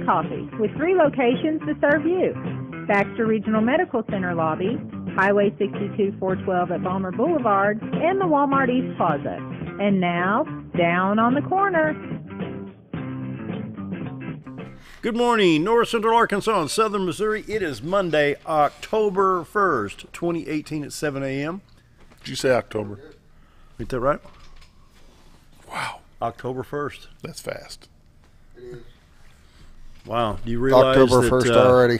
Coffee, with 3 locations to serve you. Baxter Regional Medical Center lobby, Highway 62 412 at Balmer Boulevard, and the Walmart East Plaza. And now, down on the corner. Good morning, North Central Arkansas and Southern Missouri. It is Monday, October 1st, 2018 at 7 a.m. Did you say October? Is that right? Wow. October 1st. That's fast. Wow. Do you realize October that 1st already?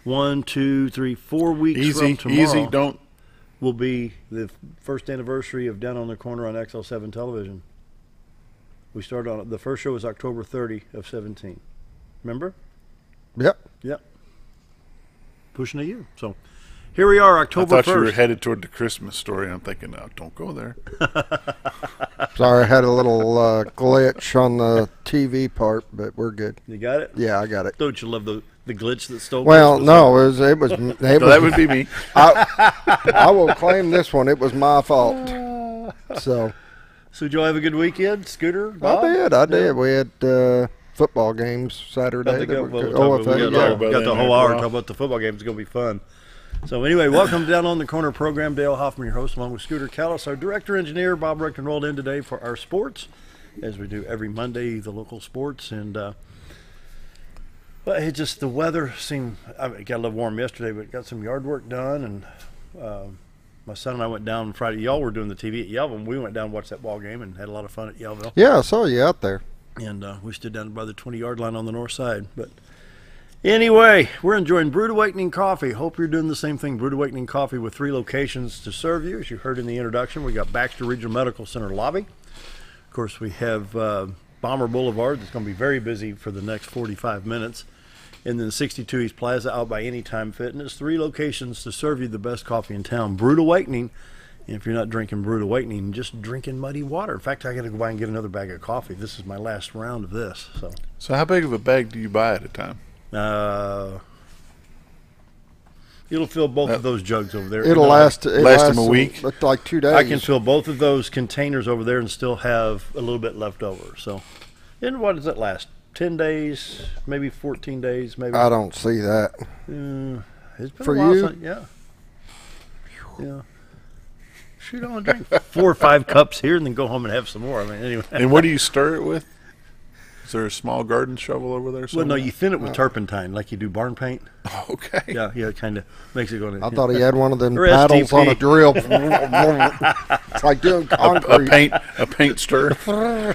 1, 2, 3, 4 weeks from tomorrow Easy, don't. will be the first anniversary of Down on the Corner on XL7 television. We started on it. The first show was October 30 of 17. Remember? Yep. Yep. Pushing a year. So here we are, October 1st. I thought you were headed toward the Christmas story. I'm thinking, no, don't go there. Sorry, I had a little glitch on the TV part, but we're good. You got it? Yeah, I got it. Don't you love the glitch that stole Well, Christmas? no, it was So that would be me. I will claim this one. It was my fault. So did you all have a good weekend, Scooter? Bob? I did. We had football games Saturday. We got OFA. the whole hour to talk about the football game. It's going to be fun. So anyway, welcome to Down on the Corner program. Dale Hoffman, your host, along with Scooter Callis, our director engineer. Bob Recktenwald in today for our sports, as we do every Monday, the local sports. And but it just, the weather seemed, it got a little warm yesterday, but got some yard work done. And my son and I went down Friday. Y'all were doing the TV at Yelville. We went down and watched that ball game and had a lot of fun at Yelville. Yeah, I saw you out there. And we stood down by the 20-yard line on the north side. But anyway, we're enjoying Brewed Awakening Coffee. Hope you're doing the same thing. Brewed Awakening Coffee with 3 locations to serve you. As you heard in the introduction, we got Baxter Regional Medical Center lobby. Of course, we have Balmer Boulevard that's going to be very busy for the next 45 minutes. And then 62 East Plaza out by Anytime Fitness. 3 locations to serve you the best coffee in town. Brewed Awakening. And if you're not drinking Brewed Awakening, just drinking muddy water. In fact, I got to go by and get another bag of coffee. This is my last round of this. So how big of a bag do you buy at a time? It'll fill both of those jugs over there. It'll last them a week? Like 2 days. I can fill both of those containers over there and still have a little bit left over. So, and what does it last? 10 days, maybe 14 days, maybe. I don't see that. It's been For a while you? since, yeah. Shoot, I want to drink 4 or 5 cups here and then go home and have some more. I mean, anyway. And what do you stir it with? Is there a small garden shovel over there somewhere? Well, no, you thin it with turpentine like you do barn paint. Okay. Yeah, it kind of makes it go in. I thought he had one of them Or paddles STP. on a drill. It's like doing concrete. A paint stir.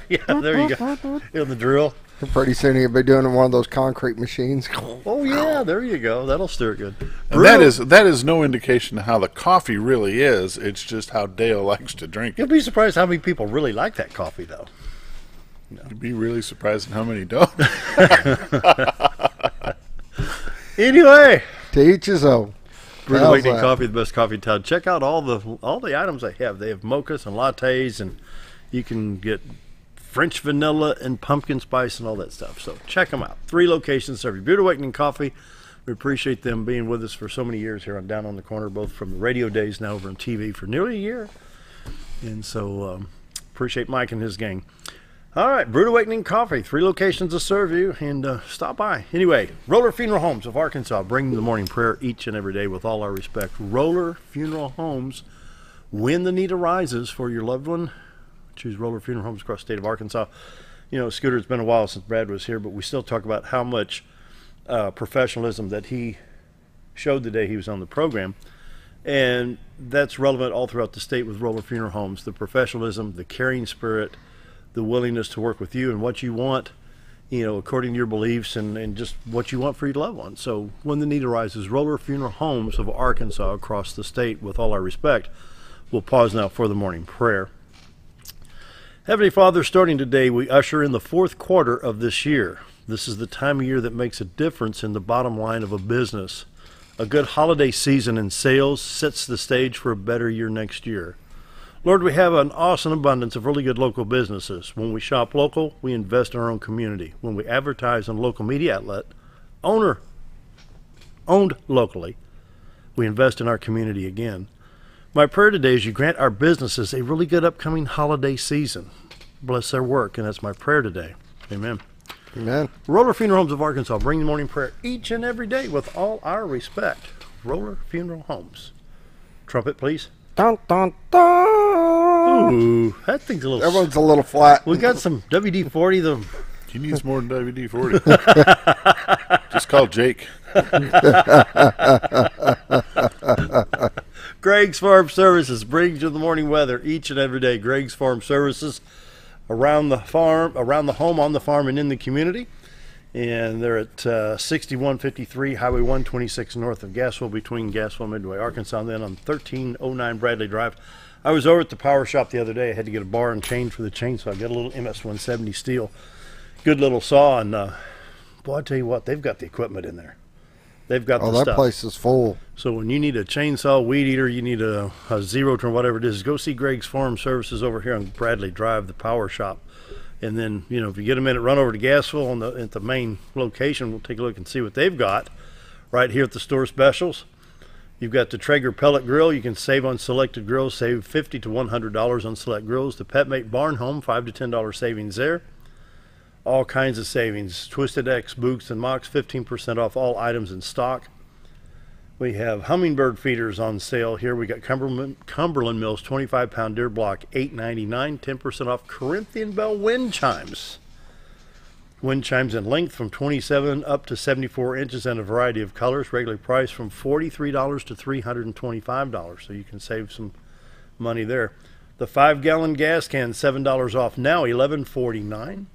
Yeah, there you go. In the drill. Pretty soon he'll be doing one of those concrete machines. Oh, yeah, there you go. That'll stir it good. And that is no indication of how the coffee really is. It's just how Dale likes to drink You'll it. be surprised how many people really like that coffee, though. You'd be really surprised at how many don't. Anyway, To each his own. Brewed How's Awakening that? Coffee, the best coffee in town. Check out all the items they have. They have mochas and lattes, and you can get French vanilla and pumpkin spice and all that stuff. So check them out. 3 locations serve you. Brewed Awakening Coffee. We appreciate them being with us for so many years here on Down on the Corner, both from the radio days now over on TV for nearly a year. And so appreciate Mike and his gang. All right, Brewed Awakening Coffee, 3 locations to serve you, and stop by. Anyway, Roller Funeral Homes of Arkansas, bring the morning prayer each and every day with all our respect. Roller Funeral Homes, when the need arises for your loved one, choose Roller Funeral Homes across the state of Arkansas. You know, Scooter, it's been a while since Brad was here, but we still talk about how much professionalism that he showed the day he was on the program. And that's relevant all throughout the state with Roller Funeral Homes. The professionalism, the caring spirit, the willingness to work with you and what you want, you know, according to your beliefs and just what you want for your loved one. So when the need arises, Roller Funeral Homes of Arkansas across the state, with all our respect. We'll pause now for the morning prayer. Heavenly Father, starting today, we usher in the 4th quarter of this year. This is the time of year that makes a difference in the bottom line of a business. A good holiday season in sales sets the stage for a better year next year. Lord, we have an awesome abundance of really good local businesses. When we shop local, we invest in our own community. When we advertise on a local media outlet, owned locally, we invest in our community again. My prayer today is you grant our businesses a really good upcoming holiday season. Bless their work, and that's my prayer today. Amen. Amen. Roller Funeral Homes of Arkansas, bring the morning prayer each and every day with all our respect. Roller Funeral Homes. Trumpet, please. Dun, dun, dun. Ooh, that thing's a little... Everyone's a little flat. We got some WD-40. He needs more than WD-40. Just call Jake. Greg's Farm Services brings you the morning weather each and every day. Greg's Farm Services, around the farm, around the home, on the farm, and in the community. And they're at 6153 Highway 126 north of Gassville, between Gassville and Midway, Arkansas, and then on 1309 Bradley Drive. I was over at the power shop the other day. I had to get a bar and chain for the chainsaw. I got a little MS-170 steel. Good little saw, and boy, I tell you what, they've got the equipment in there. They've got the that stuff. place is full. So when you need a chainsaw, weed eater, you need a zero turn, whatever it is, go see Greg's Farm Services over here on Bradley Drive, the power shop. And then, you know, if you get a minute, run over to Gassville at the main location. We'll take a look and see what they've got right here at the store specials. You've got the Traeger pellet grill. You can save on selected grills, save $50 to $100 on select grills. The PetMate Barn Home, $5 to $10 savings there. All kinds of savings. Twisted X, Books, and Mocks, 15% off all items in stock. We have hummingbird feeders on sale here. We got Cumberland Mills 25-pound deer block, $8.99, 10% off Corinthian Bell wind chimes. Wind chimes in length from 27 up to 74 inches and a variety of colors. Regular price from $43 to $325, so you can save some money there. The 5-gallon gas can, $7 off now, $11.49.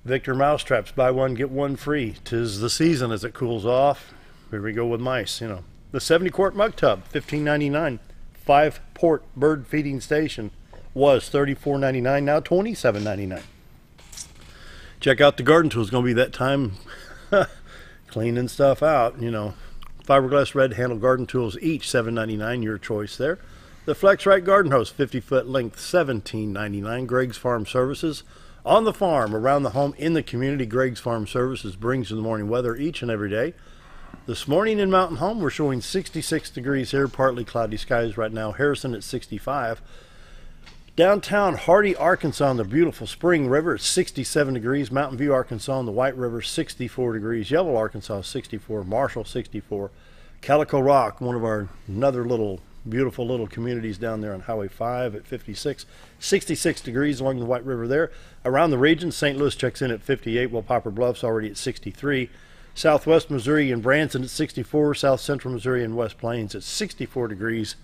Victor mouse traps, buy one, get one free. 'Tis the season as it cools off. Here we go with mice, you know. The 70-quart mug tub, $15.99. 5-port bird feeding station was $34.99, now $27.99. Check out the garden tools. It's going to be that time cleaning stuff out, you know. Fiberglass red handle garden tools, each $7.99, your choice there. The FlexRite garden hose, 50-foot length, $17.99. Greg's Farm Services. On the farm, around the home, in the community, Greg's Farm Services brings you the morning weather each and every day. This morning in Mountain Home, we're showing 66 degrees here, partly cloudy skies right now. Harrison at 65. Downtown Hardy, Arkansas, on the beautiful Spring River, it's 67 degrees. Mountain View, Arkansas, on the White River, 64 degrees. Yellow, Arkansas, 64. Marshall, 64. Calico Rock, one of our another little beautiful little communities down there on Highway 5 at 56. 66 degrees along the White River there. Around the region, St. Louis checks in at 58, while Poplar Bluff's already at 63. Southwest Missouri and Branson at 64. South Central Missouri and West Plains at 64 degrees.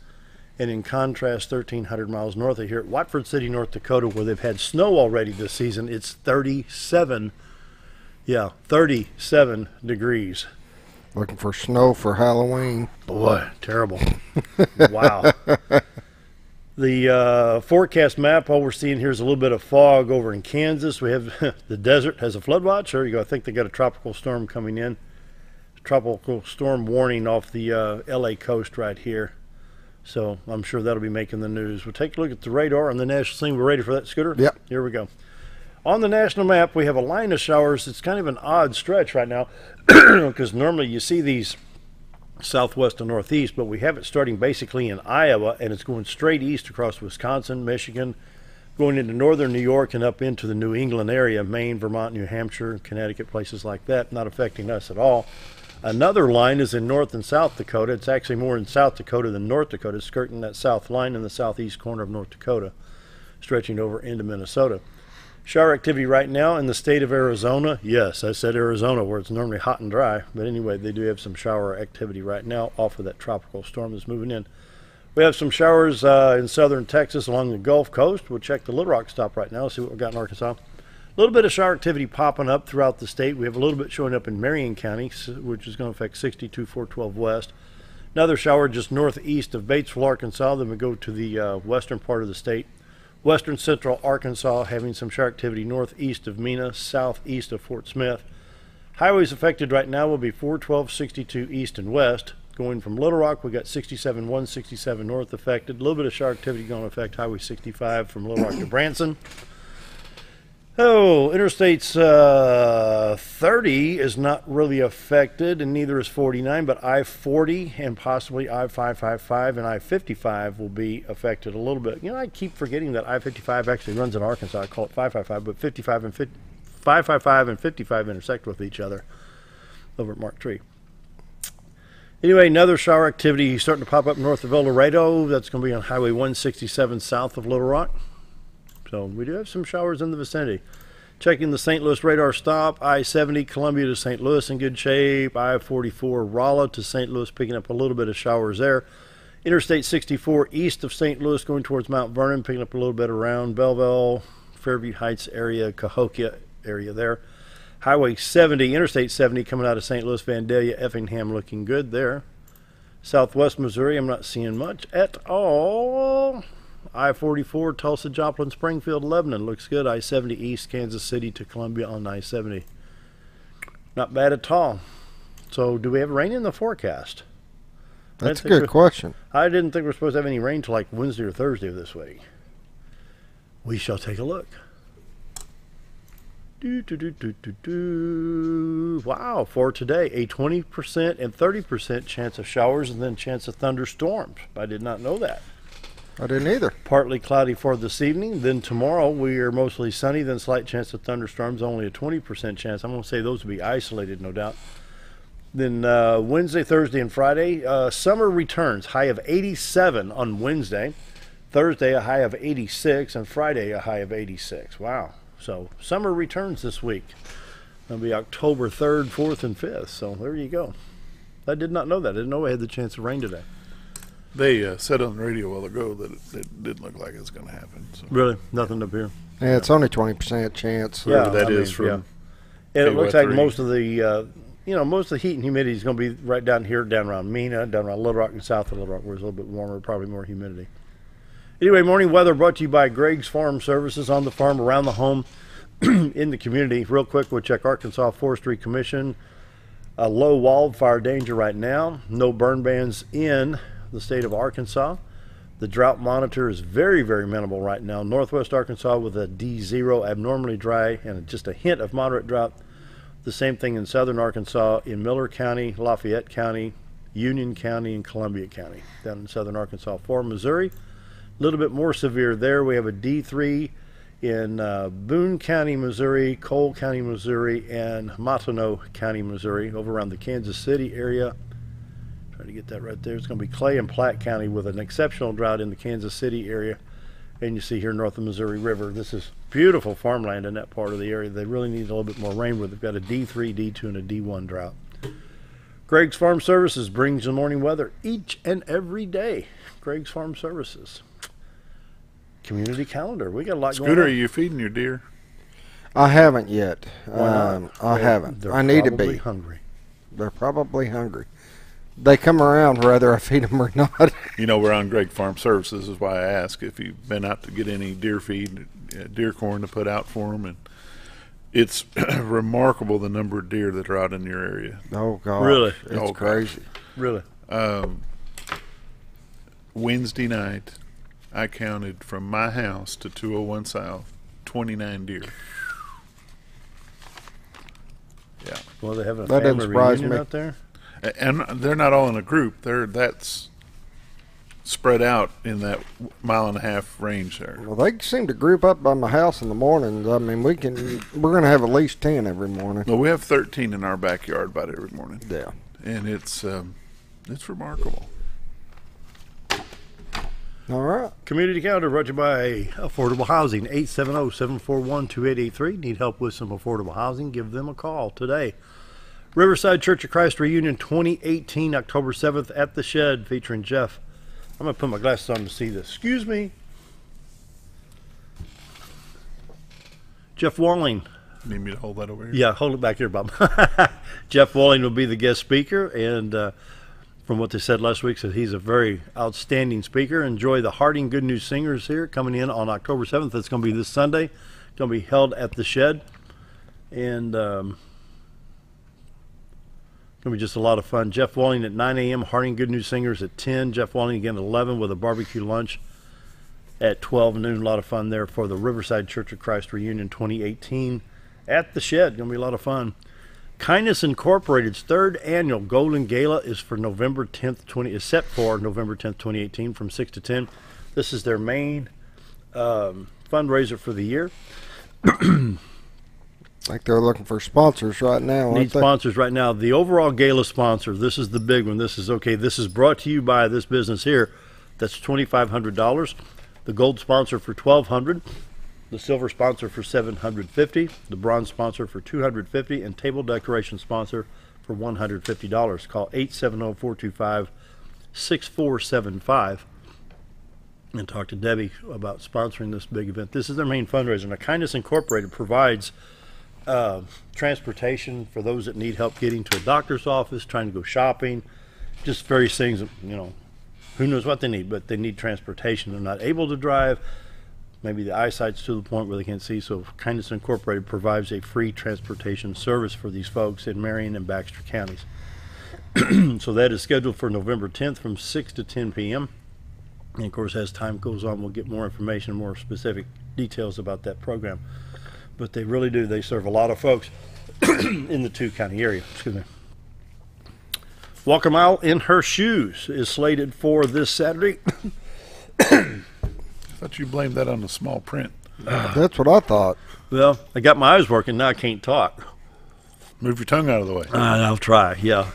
And in contrast, 1,300 miles north of here at Watford City, North Dakota, where they've had snow already this season, it's 37 degrees. Looking for snow for Halloween. Boy, terrible. Wow. The forecast map, all we're seeing here is a little bit of fog over in Kansas. We have the desert has a flood watch. There you go. I think they got a tropical storm coming in. Tropical storm warning off the LA coast right here. So I'm sure that'll be making the news. We'll take a look at the radar on the national scene. We're ready for that, Scooter? Yep. Here we go. On the national map, we have a line of showers. It's kind of an odd stretch right now because normally you see these southwest and northeast, but we have it starting basically in Iowa, and it's going straight east across Wisconsin, Michigan, going into northern New York and up into the New England area, Maine, Vermont, New Hampshire, Connecticut, places like that, not affecting us at all. Another line is in North and South Dakota. It's actually more in South Dakota than North Dakota, skirting that south line in the southeast corner of North Dakota, stretching over into Minnesota. Shower activity right now in the state of Arizona. Yes, I said Arizona, where it's normally hot and dry. But anyway, they do have some shower activity right now off of that tropical storm that's moving in. We have some showers in southern Texas along the Gulf Coast. We'll check the Little Rock stop right now, see what we've got in Arkansas. A little bit of shower activity popping up throughout the state. We have a little bit showing up in Marion County, which is going to affect 62-412 west. Another shower just northeast of Batesville, Arkansas. Then we go to the western part of the state. Western central Arkansas having some shower activity northeast of Mena, southeast of Fort Smith. Highways affected right now will be 412, 62 east and west. Going from Little Rock, we got 67, 167 north affected. A little bit of shower activity going to affect Highway 65 from Little Rock to Branson. Oh, Interstates 30 is not really affected, and neither is 49, but I-40 and possibly I-555 and I-55 will be affected a little bit. You know, I keep forgetting that I-55 actually runs in Arkansas. I call it 555, but 55 and 555 and 55 intersect with each other over at Mark Tree. Anyway, another shower activity starting to pop up north of El Dorado. That's going to be on Highway 167 south of Little Rock. So we do have some showers in the vicinity. Checking the St. Louis radar stop. I-70 Columbia to St. Louis in good shape. I-44 Rolla to St. Louis picking up a little bit of showers there. Interstate 64 east of St. Louis going towards Mount Vernon picking up a little bit around Belleville, Fairview Heights area, Cahokia area there. Highway 70, Interstate 70 coming out of St. Louis, Vandalia, Effingham looking good there. Southwest Missouri, I'm not seeing much at all. I-44, Tulsa, Joplin, Springfield, Lebanon looks good. I-70 East, Kansas City to Columbia on I-70. Not bad at all. So do we have rain in the forecast? That's a good question. I didn't think we were supposed to have any rain till like Wednesday or Thursday of this week. We shall take a look. Wow, for today, a 20% and 30% chance of showers and then chance of thunderstorms. I did not know that. I didn't either. Partly cloudy for this evening. Then tomorrow we are mostly sunny, then slight chance of thunderstorms, only a 20% chance. I'm going to say those will be isolated, no doubt. Then Wednesday, Thursday, and Friday, summer returns. High of 87 on Wednesday. Thursday, a high of 86, and Friday, a high of 86. Wow. So summer returns this week. It'll be October 3rd, 4th, and 5th. So there you go. I did not know that. I didn't know we had the chance of rain today. They said on the radio a while ago that it didn't look like it's going to happen. So. Really? Nothing up here? Yeah, it's only 20% chance. Yeah, Whatever that is from. Yeah. And it looks like KY3. most of the, most of the heat and humidity is going to be right down here, down around Mena, down around Little Rock and south of Little Rock, where it's a little bit warmer, probably more humidity. Anyway, morning weather brought to you by Greg's Farm Services, on the farm, around the home, in the community. Real quick, we'll check Arkansas Forestry Commission. A low wildfire danger right now. No burn bans in the state of Arkansas. The drought monitor is very, very minimal right now. Northwest Arkansas with a D0, abnormally dry, and just a hint of moderate drought. The same thing in southern Arkansas, in Miller County, Lafayette County, Union County, and Columbia County. Down in southern Arkansas. For Missouri, a little bit more severe there. We have a D3 in Boone County, Missouri, Cole County, Missouri, and Matano County, Missouri, over around the Kansas City area. Trying to get that right there. It's going to be Clay and Platte County with an exceptional drought in the Kansas City area. And you see here north of Missouri River, this is beautiful farmland in that part of the area. They really need a little bit more rain, where they've got a D3, D2, and a D1 drought. Greg's Farm Services brings the morning weather each and every day. Greg's Farm Services. Community calendar. We got a lot going on. Scooter, are you feeding your deer? I haven't yet. Why not? I haven't. They're I need to probably be. hungry. They're probably hungry. They come around whether I feed them or not. You know, we're on Greg Farm Services. Is why I ask if you've been out to get any deer feed, deer corn to put out for them. And it's remarkable the number of deer that are out in your area. Oh, God. Really? It's Oh, crazy. Really? Wednesday night, I counted from my house to 201 South, 29 deer. Yeah. Well, they have a That doesn't family surprise reunion me. out there? And they're not all in a group. That's spread out in that mile and a half range there. Well, they seem to group up by my house in the mornings. I mean, we're going to have at least 10 every morning. Well, we have 13 in our backyard about every morning. Yeah. And it's remarkable. All right. Community calendar brought to you by Affordable Housing, 870-741-2883. Need help with some affordable housing? Give them a call today. Riverside Church of Christ Reunion 2018, October 7th at the Shed, featuring Jeff. I'm going to put my glasses on to see this. Excuse me. Jeff Walling. Need me to hold that over here? Yeah, hold it back here, Bob. Jeff Walling will be the guest speaker, and from what they said last week, said he's a very outstanding speaker. Enjoy the Harding Good News Singers here coming in on October 7th. It's going to be this Sunday. It's going to be held at the Shed, and going to be just a lot of fun. Jeff Walling at 9 a.m., Harding Good News Singers at 10, Jeff Walling again at 11 with a barbecue lunch at 12 noon. A lot of fun there for the Riverside Church of Christ Reunion 2018 at the Shed. Going to be a lot of fun. Kindness Incorporated's third annual Golden Gala is for November 10th, is set for November 10th, 2018 from 6 to 10. This is their main fundraiser for the year. Like they're looking for sponsors right now. Need aren't they? sponsors right now. The overall gala sponsor, this is the big one. This is okay. This is brought to you by this business here. That's $2,500. The gold sponsor for $1,200. The silver sponsor for $750. The bronze sponsor for $250. And table decoration sponsor for $150. Call 870-425-6475 and talk to Debbie about sponsoring this big event. This is their main fundraiser. Now, Kindness Incorporated provides transportation for those that need help getting to a doctor's office, trying to go shopping, just various things. Who knows what they need, but they need transportation. They're not able to drive. Maybe the eyesight's to the point where they can't see. So Kindness Incorporated provides a free transportation service for these folks in Marion and Baxter counties. So that is scheduled for November 10th from 6 to 10 p.m. And of course, as time goes on, we'll get more information, more specific details about that program. But they really do. They serve a lot of folks in the 2-county area. Excuse me. Walk a Mile in Her Shoes is slated for this Saturday. I thought you blamed that on the small print. That's what I thought. Well, I got my eyes working. Now I can't talk. Move your tongue out of the way. I'll try, yeah.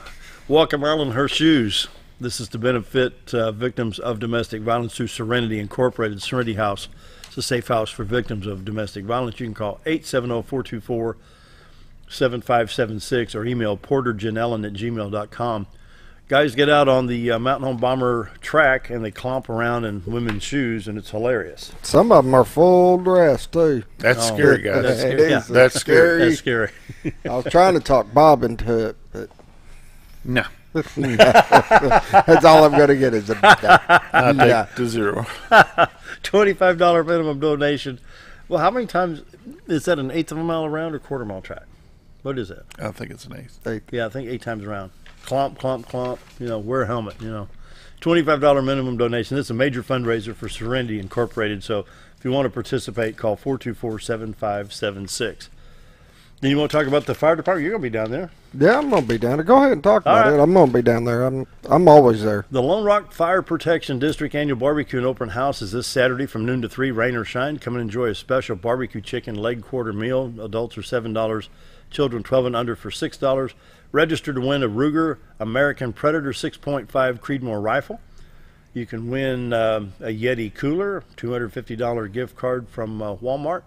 Walk a Mile in Her Shoes. This is to benefit victims of domestic violence through Serenity Incorporated, Serenity House. It's a safe house for victims of domestic violence. You can call 870-424-7576 or email porterjanellen@gmail.com. Guys get out on the Mountain Home Bomber track and they clomp around in women's shoes, and it's hilarious. Some of them are full dress too. That's scary, guys. That's scary. It Yeah. is That's scary. That's scary. I was trying to talk Bob into it, but No. that's all I'm going to get is a I take to zero. $25 minimum donation. Well, how many times is that? An eighth of a mile around or quarter mile track? What is that? I think it's an eighth. Yeah, I think 8 times around. Clomp, clomp, clomp. Wear a helmet. $25 minimum donation. This is a major fundraiser for Serenity Incorporated. So if you want to participate, call 424-7576. Then you want to talk about the fire department? You're going to be down there. Yeah, I'm going to be down there. Go ahead and talk about right. it. I'm going to be down there. I'm always there. The Lone Rock Fire Protection District Annual Barbecue and Open House is this Saturday from noon to 3, rain or shine. Come and enjoy a special barbecue chicken leg quarter meal. Adults are $7, children 12 and under for $6. Register to win a Ruger American Predator 6.5 Creedmoor rifle. You can win a Yeti cooler, $250 gift card from Walmart.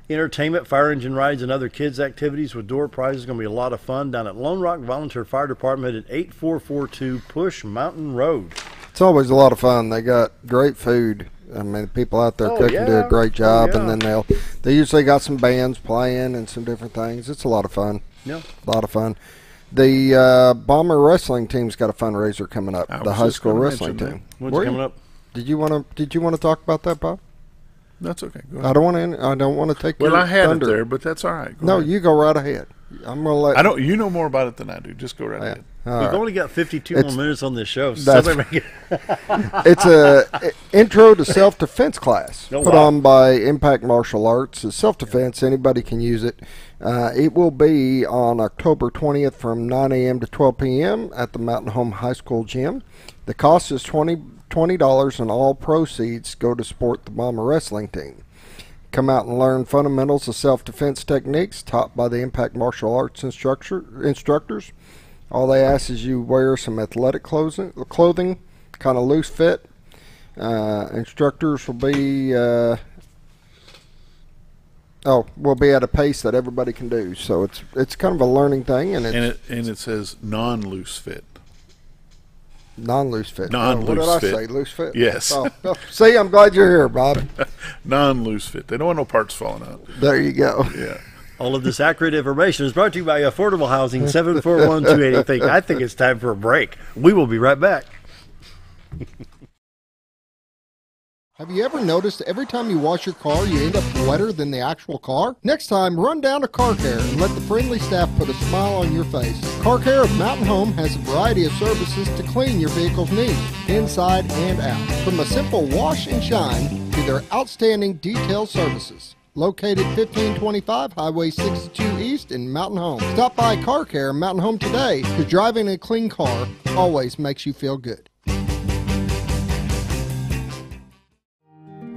Entertainment, fire engine rides, and other kids' activities with door prizes. Going to be a lot of fun down at Lone Rock Volunteer Fire Department at 8442 Push Mountain Road. It's always a lot of fun. They got great food. I mean, the people out there cooking do a great job, and then they usually got some bands playing and some different things. It's a lot of fun. Yeah, a lot of fun. The Bomber wrestling team's got a fundraiser coming up. The high school wrestling team. What's coming up? Did you want to talk about that, Bob? That's okay. Go ahead. I don't want to take your I had thunder. it there, but that's all right. Go No, ahead. you go right ahead. I'm gonna let. You know more about it than I do. Just go right ahead. We've only got 52 more minutes on this show. It's a intro to self-defense class put on by Impact Martial Arts. It's self-defense. Anybody can use it. It will be on October 20th from 9 a.m. to 12 p.m. at the Mountain Home High School gym. The cost is $20, and all proceeds go to support the Bomber wrestling team. Come out and learn fundamentals of self-defense techniques taught by the Impact Martial Arts instructors. All they ask is you wear some athletic clothing, kind of loose fit. Instructors will be will be at a pace that everybody can do. So it's kind of a learning thing, and it says non-loose fit. Non-loose fit. Non-loose what did fit. I say? Loose fit? Yes. See, I'm glad you're here, Bob. Non-loose fit. They don't want no parts falling out. There you go. Yeah. All of this accurate information is brought to you by Affordable Housing, 741-2883. I think it's time for a break. We will be right back. Have you ever noticed every time you wash your car, you end up wetter than the actual car? Next time, run down to Car Care and let the friendly staff put a smile on your face. Car Care of Mountain Home has a variety of services to clean your vehicle's needs, inside and out. From a simple wash and shine to their outstanding detail services. Located 1525 Highway 62 East in Mountain Home. Stop by Car Care Mountain Home today, because driving a clean car always makes you feel good.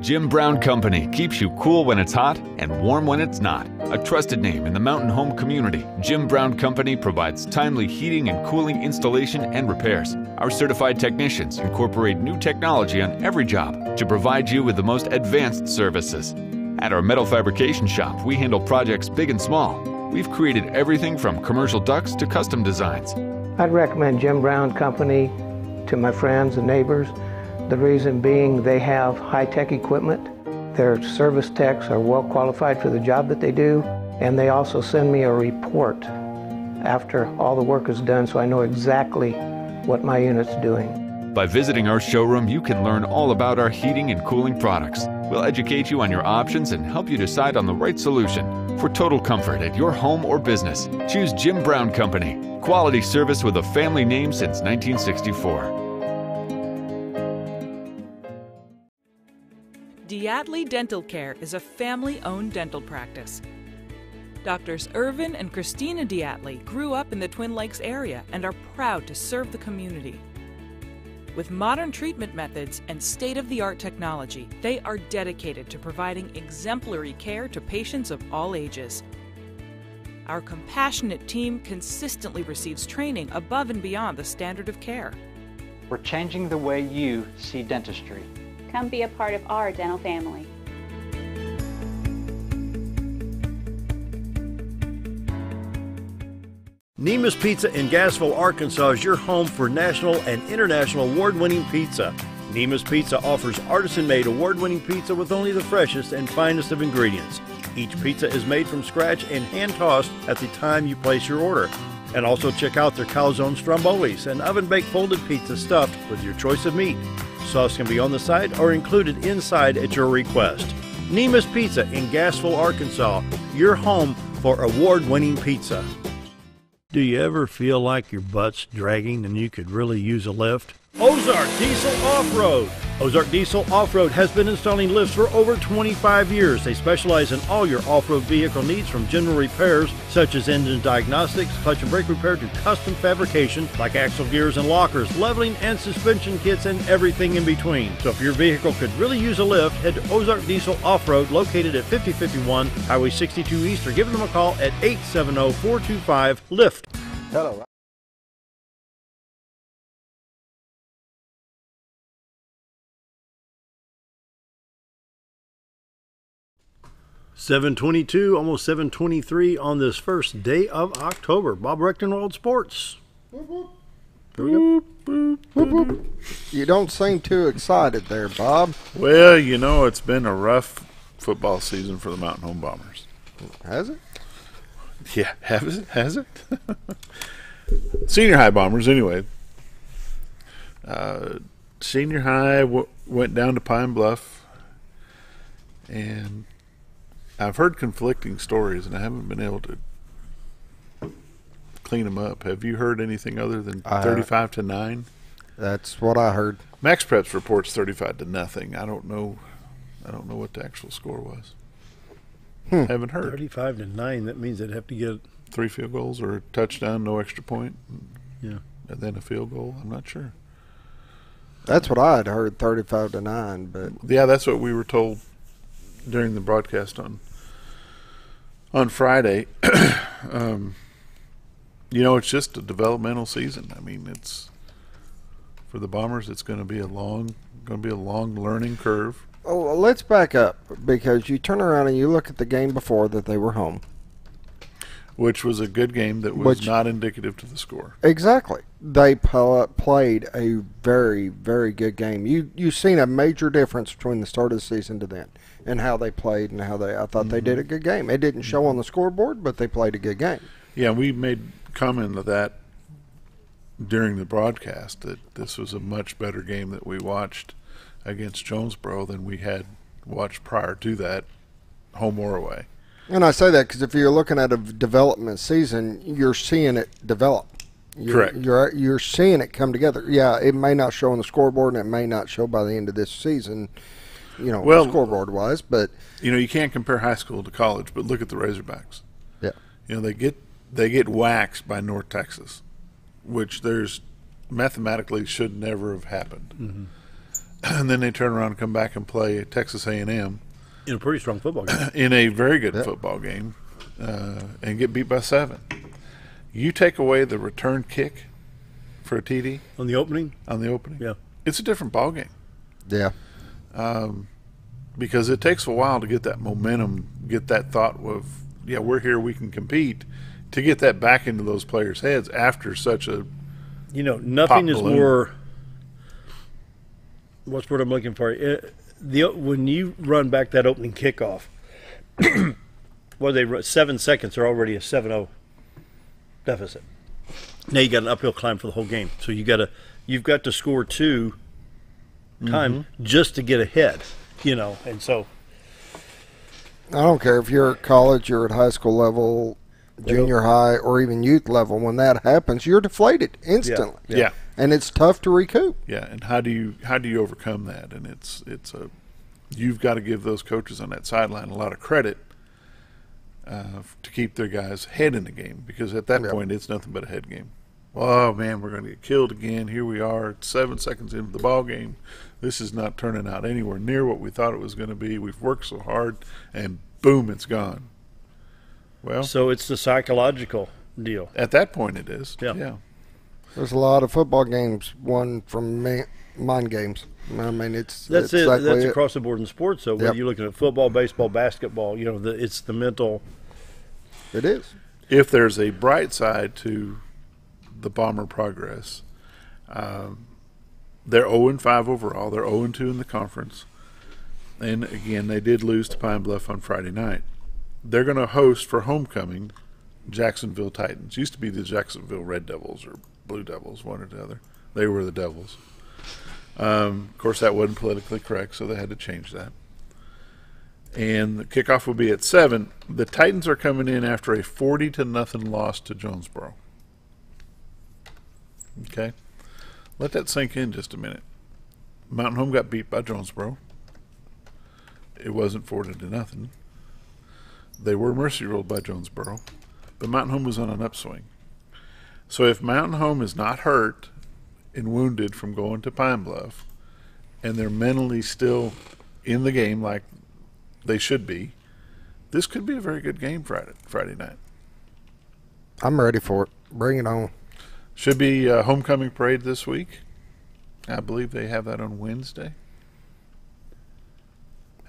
Jim Brown Company keeps you cool when it's hot and warm when it's not. A trusted name in the mountain home community, Jim Brown Company provides timely heating and cooling installation and repairs. Our certified technicians incorporate new technology on every job to provide you with the most advanced services. At our metal fabrication shop, we handle projects big and small. We've created everything from commercial ducts to custom designs. I'd recommend Jim Brown Company to my friends and neighbors. The reason being they have high-tech equipment. Their service techs are well qualified for the job that they do, and they also send me a report after all the work is done so I know exactly what my unit's doing. By visiting our showroom, you can learn all about our heating and cooling products. We'll educate you on your options and help you decide on the right solution. For total comfort at your home or business, choose Jim Brown Company. Quality service with a family name since 1964. Diatley Dental Care is a family-owned dental practice. Doctors Irvin and Christina Diatley grew up in the Twin Lakes area and are proud to serve the community. With modern treatment methods and state-of-the-art technology, they are dedicated to providing exemplary care to patients of all ages. Our compassionate team consistently receives training above and beyond the standard of care. We're changing the way you see dentistry. Come be a part of our dental family. Nemus Pizza in Gassville, Arkansas is your home for national and international award-winning pizza. Nemus Pizza offers artisan-made award-winning pizza with only the freshest and finest of ingredients. Each pizza is made from scratch and hand-tossed at the time you place your order. And also check out their calzone strombolis, an oven-baked folded pizza stuffed with your choice of meat. Sauce can be on the side or included inside at your request. Nemus Pizza in Gassville, Arkansas, your home for award-winning pizza. Do you ever feel like your butt's dragging and you could really use a lift? Ozark Diesel Off-Road. Ozark Diesel Off-Road has been installing lifts for over 25 years. They specialize in all your off-road vehicle needs, from general repairs such as engine diagnostics, clutch and brake repair, to custom fabrication like axle gears and lockers, leveling and suspension kits, and everything in between. So if your vehicle could really use a lift, head to Ozark Diesel Off-Road, located at 5051 Highway 62 East, or give them a call at 870-425-LIFT. Hello. 7:22, almost 7:23 on this first day of October. Bob Recktenwald Sports. Here we go. You don't seem too excited there, Bob. Well, you know, it's been a rough football season for the Mountain Home Bombers. Has it? Yeah, has it? Senior high Bombers, anyway. Senior high went down to Pine Bluff, and I've heard conflicting stories, and I haven't been able to clean them up. Have you heard anything other than 35-9? That's what I heard. Max Preps reports 35-0. I don't know what the actual score was. Haven't heard. 35-9. That means they'd have to get 3 field goals or a touchdown, no extra point. Yeah, and then a field goal. I'm not sure. That's what I had heard, 35-9. But yeah, that's what we were told during the broadcast on Friday. You know, it's just a developmental season. I mean, it's for the Bombers. It's going to be a long learning curve. Oh, well, let's back up, because you turn around and you look at the game before that they were home, which was a good game that was not indicative to the score. Exactly. They played a very, very good game. You've seen a major difference between the start of the season to then, and how they played and how I thought they did a good game. It didn't show on the scoreboard, but they played a good game. Yeah, we made comment of that during the broadcast, that this was a much better game that we watched against Jonesboro than we had watched prior to that, home or away. And I say that because if you're looking at a development season, you're seeing it develop. Correct. You're seeing it come together. Yeah, it may not show on the scoreboard, and it may not show by the end of this season, scoreboard-wise. But you can't compare high school to college, but look at the Razorbacks. Yeah. They get waxed by North Texas, which there's mathematically should never have happened. and then they turn around and come back and play Texas A&M in a pretty strong football game. in a very good football game, and get beat by 7. You take away the return kick for a TD On the opening? Yeah. It's a different ball game. Yeah. Because it takes a while to get that momentum, get that thought of, yeah, we're here, we can compete, to get that back into those players' heads after such a nothing is more, what's the word I'm looking for? When you run back that opening kickoff, they run 7 seconds, they're already a 7-0 deficit. Now you got an uphill climb for the whole game. So you've got to score 2 times just to get ahead, and so I don't care if you're at college, you're at high school level, junior high, or even youth level. When that happens, you're deflated instantly. Yeah. And it's tough to recoup. Yeah, and how do you overcome that? And you've got to give those coaches on that sideline a lot of credit to keep their guys' head in the game, because at that point it's nothing but a head game. Oh man, we're going to get killed again. Here we are, 7 seconds into the ball game. This is not turning out anywhere near what we thought it was going to be. We've worked so hard, and boom, it's gone. Well, so it's the psychological deal. At that point, it is. Yeah. There's a lot of football games won from mind games. I mean, that's it. Exactly that's it. Across the board in sports. So whether you're looking at football, baseball, basketball, it's the mental. It is. If there's a bright side to the Bomber progress, they're 0-5 overall. They're 0-2 in the conference, and again, they did lose to Pine Bluff on Friday night. They're going to host for homecoming Jacksonville Titans. Used to be the Jacksonville Red Devils or Blue Devils, one or the other. They were the Devils. Of course, that wasn't politically correct, so they had to change that. And the kickoff will be at 7. The Titans are coming in after a 40-0 loss to Jonesboro. Okay? Let that sink in just a minute. Mountain Home got beat by Jonesboro. It wasn't 40-0. They were mercy ruled by Jonesboro, but Mountain Home was on an upswing. So if Mountain Home is not hurt and wounded from going to Pine Bluff, and they're mentally still in the game like they should be, this could be a very good game Friday night. I'm ready for it. Bring it on. Should be a homecoming parade this week. I believe they have that on Wednesday.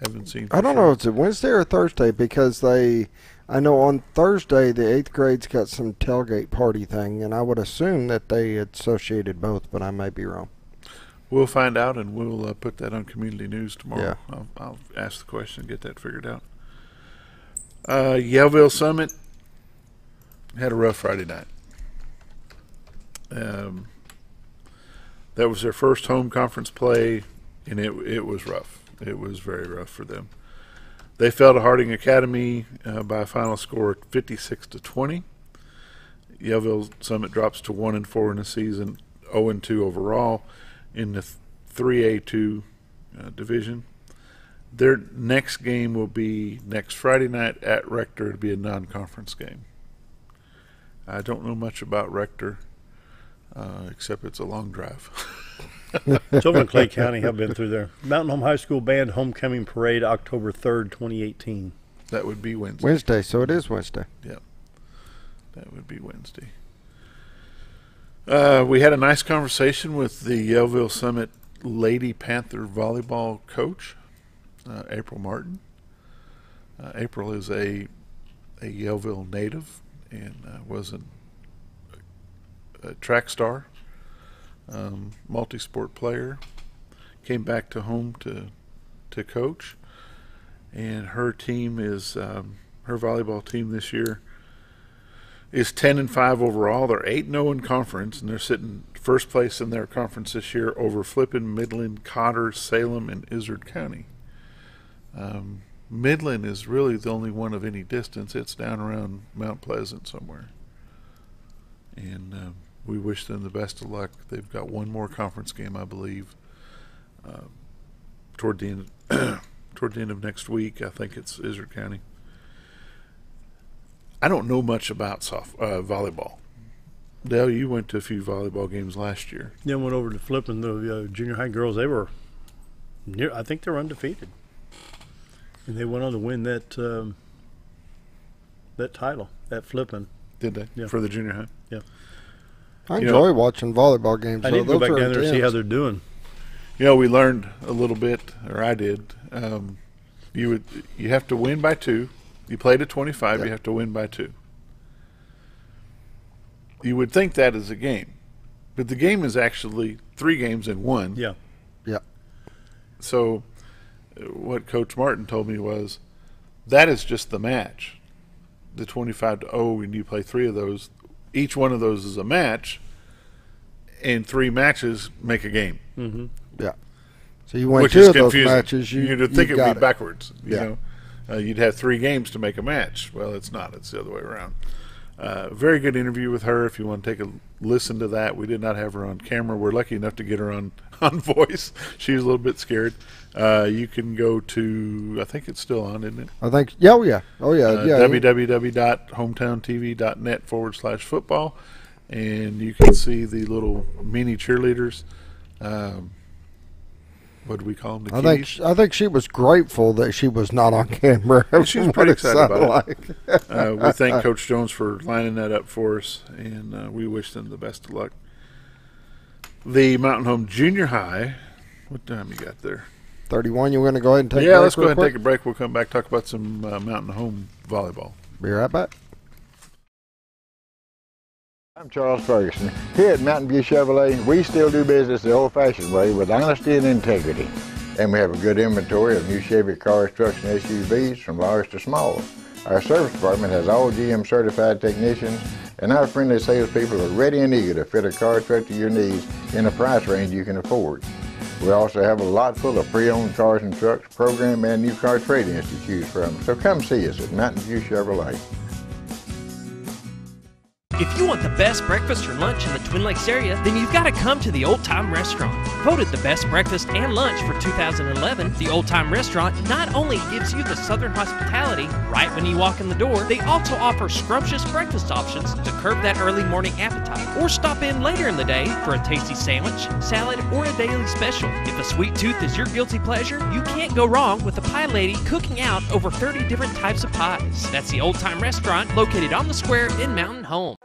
Haven't seen. I don't know if it's a Wednesday or Thursday, because I know on Thursday the 8th grade's got some tailgate party thing, and I would assume that they associated both, but I may be wrong. We'll find out, and we'll put that on community news tomorrow. Yeah. I'll ask the question and get that figured out. Yellville Summit had a rough Friday night. That was their first home conference play, and it was rough. It was very rough for them. They fell to Harding Academy by a final score of 56-20. Yellville Summit drops to 1-4 in the season, 0-2 overall in the 3A2 division. Their next game will be next Friday night at Rector. It'll be a non-conference game. I don't know much about Rector, except it's a long drive. It's over in Clay County. I've been through there. Mountain Home High School Band Homecoming Parade, October 3rd, 2018. That would be Wednesday. Wednesday, so it is Wednesday. Yep. That would be Wednesday. We had a nice conversation with the Yellville Summit Lady Panther volleyball coach, April Martin. April is a Yellville native and was a track star. Multi-sport player, came back to home to coach, and her team is her volleyball team this year is 10-5 overall. They're 8-0 in conference, and they're sitting first place in their conference this year over Flippin, Midland, Cotter, Salem, and Izard County. Midland is really the only one of any distance. It's down around Mount Pleasant somewhere, and we wish them the best of luck. They've got one more conference game, I believe, toward the end of next week. I think it's Izard County. I don't know much about volleyball. Dale, you went to a few volleyball games last year. Then went over to Flippin, the junior high girls. They were I think they're undefeated, and they went on to win that title at Flippin. Did they? Yeah. For the junior high? Yeah. I enjoy watching volleyball games. I need to go back down there and see how they're doing. We learned a little bit, or I did. You have to win by 2. You played at 25. You have to win by 2. You would think that is a game, but the game is actually 3 games in 1. Yeah. Yeah. So what Coach Martin told me was that is just the match. The 25-0, and you play 3 of those. Each one of those is a match, and 3 matches make a game. Mm-hmm. Yeah. So you win Which 2 is of those confusing. matches. You'd think it would be it. backwards. You Yeah. know, you'd have 3 games to make a match. Well, it's not. It's the other way around. Very good interview with her. If you want to take a listen to that, we did not have her on camera. We're lucky enough to get her on voice. She was a little bit scared. You can go to, I think it's still on, isn't it? I think, oh yeah. www.hometowntv.net/football, and you can see the little mini cheerleaders. What do we call them? I think she was grateful that she was not on camera. She was pretty excited about it. We thank Coach Jones for lining that up for us, and we wish them the best of luck. The Mountain Home Junior High, what time you got there? 31. You want to go ahead and take a break? Yeah, let's go ahead and quick? take a break. We'll come back, talk about some Mountain Home volleyball. Be right back. I'm Charles Ferguson. Here at Mountain View Chevrolet, we still do business the old-fashioned way with honesty and integrity. And we have a good inventory of new Chevy cars, trucks, and SUVs from large to small. Our service department has all GM certified technicians, and our friendly salespeople are ready and eager to fit a car truck to your needs in a price range you can afford. We also have a lot full of pre-owned cars and trucks, program and new car trade-ins to choose from. So come see us at Mountain View Chevrolet. If you want the best breakfast or lunch in the Twin Lakes area, then you've got to come to the Old Time Restaurant. Voted the best breakfast and lunch for 2011, the Old Time Restaurant not only gives you the Southern hospitality right when you walk in the door, they also offer scrumptious breakfast options to curb that early morning appetite. Or stop in later in the day for a tasty sandwich, salad, or a daily special. If a sweet tooth is your guilty pleasure, you can't go wrong with the pie lady cooking out over 30 different types of pies. That's the Old Time Restaurant located on the square in Mountain Home.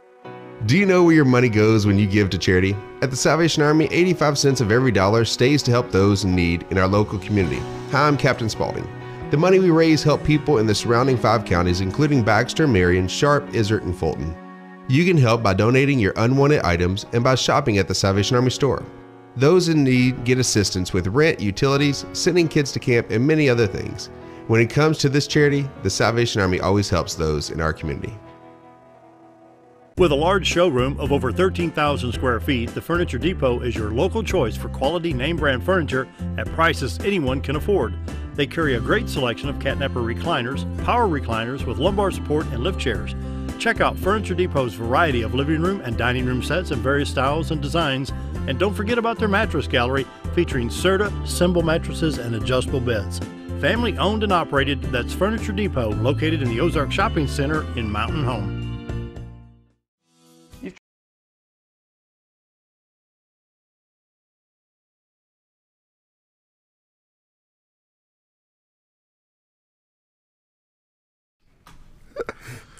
Do you know where your money goes when you give to charity? At the Salvation Army, 85 cents of every dollar stays to help those in need in our local community. Hi, I'm Captain Spaulding. The money we raise help people in the surrounding 5 counties, including Baxter, Marion, Sharp, Izzard, and Fulton. You can help by donating your unwanted items and by shopping at the Salvation Army store. Those in need get assistance with rent, utilities, sending kids to camp, and many other things. When it comes to this charity, the Salvation Army always helps those in our community. With a large showroom of over 13,000 square feet, the Furniture Depot is your local choice for quality name brand furniture at prices anyone can afford. They carry a great selection of catnapper recliners, power recliners with lumbar support and lift chairs. Check out Furniture Depot's variety of living room and dining room sets in various styles and designs. And don't forget about their mattress gallery featuring Serta, Symbol mattresses, and adjustable beds. Family owned and operated, that's Furniture Depot, located in the Ozark Shopping Center in Mountain Home.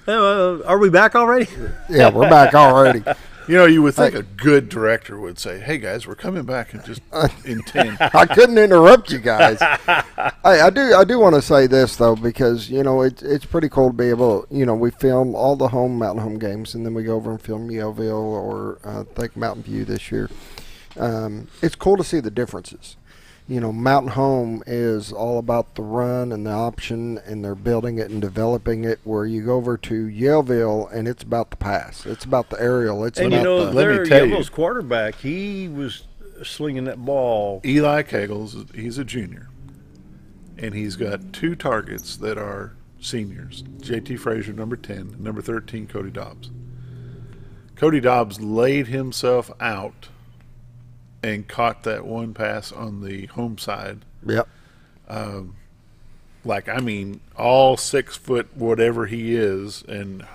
Are we back already? Yeah, we're back already. You know, you would think a good director would say, "Hey guys, we're coming back in just in 10." I couldn't interrupt you guys. I do want to say this though, because it's pretty cool to be able. We film all the Mountain Home games, and then we go over and film Yellville or I think Mountain View this year. It's cool to see the differences. Mountain Home is all about the run and the option, and they're building it and developing it, where you go over to Yellville and it's about the pass. It's about the aerial. It's and about Yellville's quarterback, he was slinging that ball. Eli Kegels, he's a junior, and he's got 2 targets that are seniors. J.T. Frazier, number 10, number 13, Cody Dobbs. Cody Dobbs laid himself out and caught that one pass on the home side. Yep. All 6 foot whatever he is and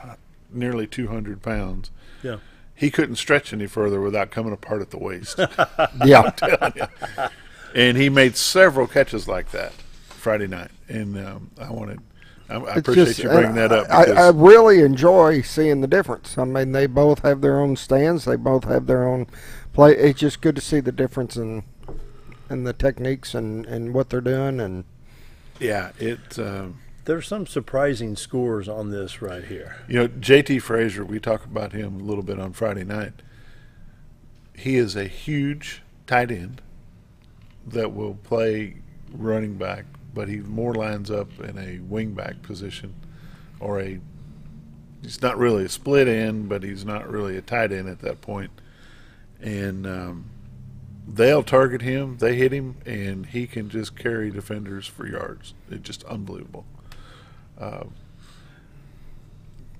nearly 200 pounds. Yeah. He couldn't stretch any further without coming apart at the waist. Yeah. I'm telling you. And he made several catches like that Friday night. And I appreciate you bringing that up. I really enjoy seeing the difference. I mean, they both have their own stands. They both have their own play. It's just good to see the difference in the techniques and what they're doing. And yeah, there's some surprising scores on this right here. You know, JT Frazier, we talked about him a little bit on Friday night. He is a huge tight end that will play running back, but he more lines up in a wing back position, or he's not really a split end, but he's not really a tight end at that point. And they'll target him, they hit him, and he can just carry defenders for yards. It's just unbelievable.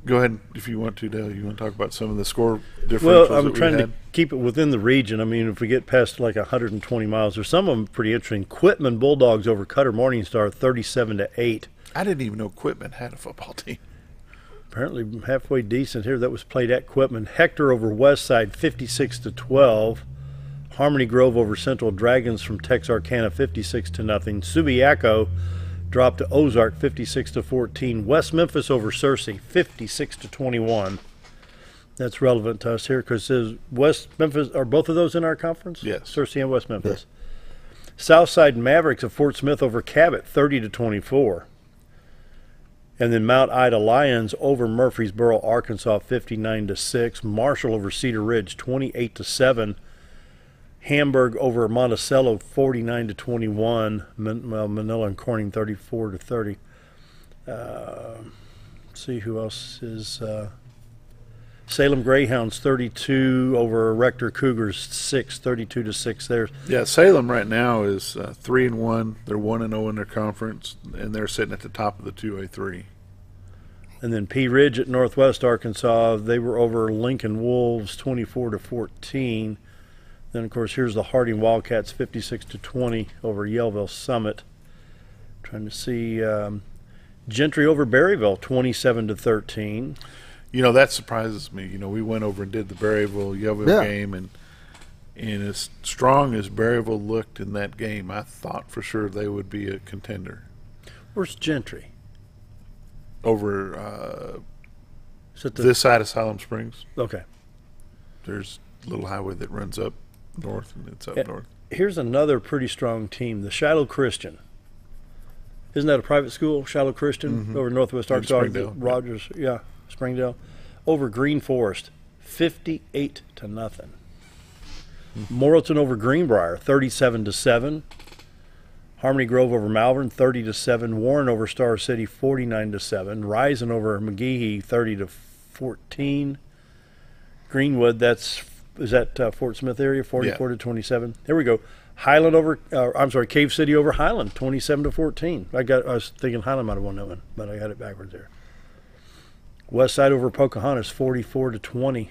Go ahead if you want to, Dale. You want to talk about some of the score differentials? Well, I'm trying to keep it within the region. I mean, if we get past like 120 miles, there's some of them pretty interesting. Quitman Bulldogs over Cutter Morningstar, 37-8. I didn't even know Quitman had a football team. Apparently halfway decent here. That was played at Quitman. Hector over Westside, 56-12. Harmony Grove over Central Dragons from Texarkana, 56-0. Subiaco dropped to Ozark, 56-14. West Memphis over Searcy, 56-21. That's relevant to us here because West Memphis, are both of those in our conference? Yes. Searcy and West Memphis. Yeah. Southside Mavericks of Fort Smith over Cabot, 30-24. And then Mount Ida Lions over Murfreesboro, Arkansas, 59-6. Marshall over Cedar Ridge, 28-7. Hamburg over Monticello, 49-21. Manila and Corning, 34-30. See who else is. Salem Greyhounds, 32 over Rector Cougars, 32-6 there. Yeah, Salem right now is 3-1. They're 1-0 in their conference, and they're sitting at the top of the 2A3. And then Pea Ridge at Northwest Arkansas, they were over Lincoln Wolves, 24-14. Then, of course, here's the Harding Wildcats, 56-20 over Yellville Summit. Trying to see Gentry over Berryville, 27-13. You know, that surprises me. You know, we went over and did the Berryville-Yellville game, and as strong as Berryville looked in that game, I thought for sure they would be a contender. Where's Gentry? Over this side of Siloam Springs. Okay. There's a little highway that runs up north, and it's up north. Here's another pretty strong team, the Shiloh Christian. Isn't that a private school, Shiloh Christian, over Northwest Arkansas? Springdale. Rogers, yeah, Springdale. Over Green Forest, 58-0. Morrilton over Greenbrier, 37-7. Harmony Grove over Malvern, 30-7. Warren over Star City, 49-7. Risen over McGehee, 30-14. Greenwood, is that Fort Smith area, 44-27. There we go. Highland over, Cave City over Highland, 27-14. I was thinking Highland might have won that one, but I got it backwards there. Westside over Pocahontas, 44-20.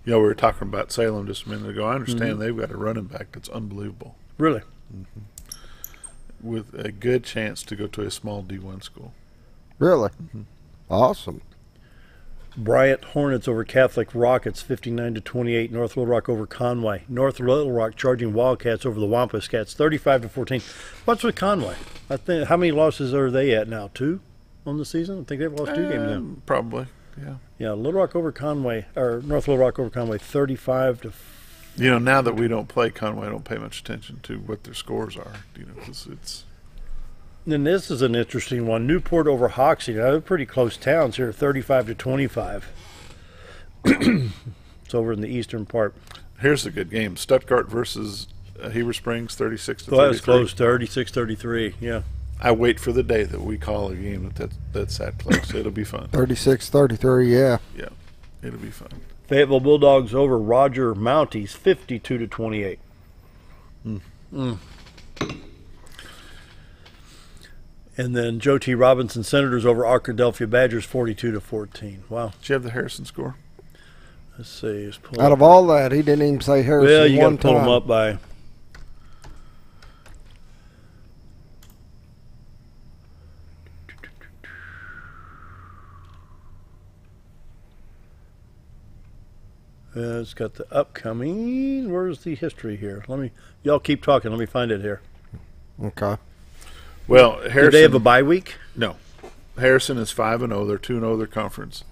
You know, we were talking about Salem just a minute ago. I understand they've got a running back that's unbelievable. Really? With a good chance to go to a small D1 school. Really? Awesome. Bryant Hornets over Catholic Rockets, 59-28. North Little Rock over Conway. North Little Rock charging Wildcats over the Wampus Cats, 35-14. What's with Conway? I think how many losses are they at now? 2 on the season? I think they've lost 2 games now. Probably, yeah. Yeah, Little Rock over Conway, or North Little Rock over Conway, 35-. You know, now that we don't play Conway, I don't pay much attention to what their scores are. You know, because it's. Then this is an interesting one. Newport over Hoxie. Now, they're pretty close towns here, 35-25. It's over in the eastern part. Here's a good game. Stuttgart versus Heber Springs, 36-33. Well, that was close, 36-33, yeah. I wait for the day that we call a game that's that close. It'll be fun. 36-33, yeah. Yeah, it'll be fun. Fayetteville Bulldogs over Roger Mounties, 52-28. And then Joe T. Robinson Senators over Arkadelphia Badgers, 42-14. Wow. Did you have the Harrison score? Let's see. Out of all that, he didn't even say Harrison well, you one got to pull time. them up by. It's got the upcoming. Where's the history here? Y'all keep talking. Let me find it here. Okay. Well, Harrison. Do they have a bye week? No. Harrison is 5-0. They're 2-0 their conference.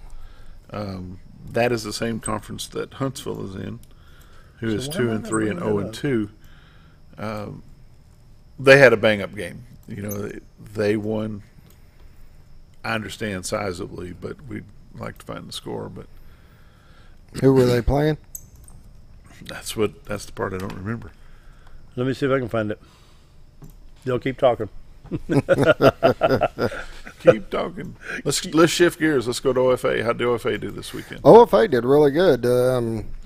That is the same conference that Huntsville is in, who is 2-3 and 0-2. They had a bang-up game. They won. I understand sizably, but we'd like to find the score. But who were they playing? That's the part I don't remember. Let me see if I can find it. Y'all keep talking. Keep talking. Let's shift gears. Let's go to OFA. How'd the OFA do this weekend? OFA did really good.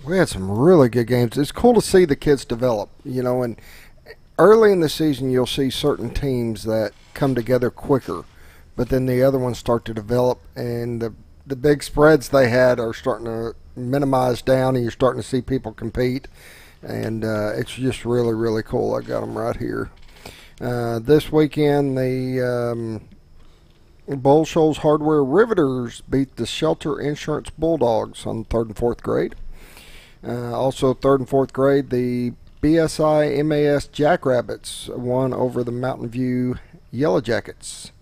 We had some really good games. It's cool to see the kids develop, and early in the season you'll see certain teams that come together quicker, but then the other ones start to develop, and the big spreads they had are starting to minimize down, and you're starting to see people compete, and it's just really, really cool. I got them right here. This weekend, the Bull Shoals Hardware Riveters beat the Shelter Insurance Bulldogs on 3rd and 4th grade. Also, 3rd and 4th grade, the BSI MAS Jackrabbits won over the Mountain View Yellow Jackets.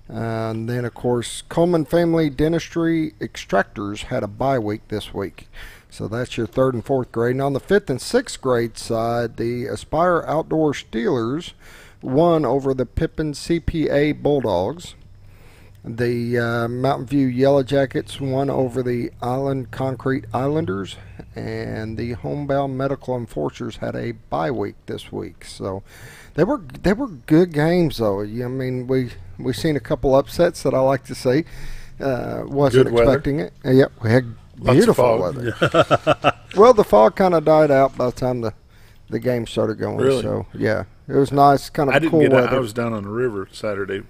And then, of course, Coleman Family Dentistry Extractors had a bye week this week. So that's your 3rd and 4th grade. And on the 5th and 6th grade side, the Aspire Outdoor Steelers won over the Pippin CPA Bulldogs. The Mountain View Yellow Jackets won over the Island Concrete Islanders, and the Homebound Medical Enforcers had a bye week this week. So they were good games, though. I mean, we seen a couple upsets that I like to see. Wasn't expecting it. Yep, we had beautiful weather. Well, the fog kind of died out by the time the game started going. Really? So yeah, it was nice, kind of I didn't cool get weather. out. I was down on the river Saturday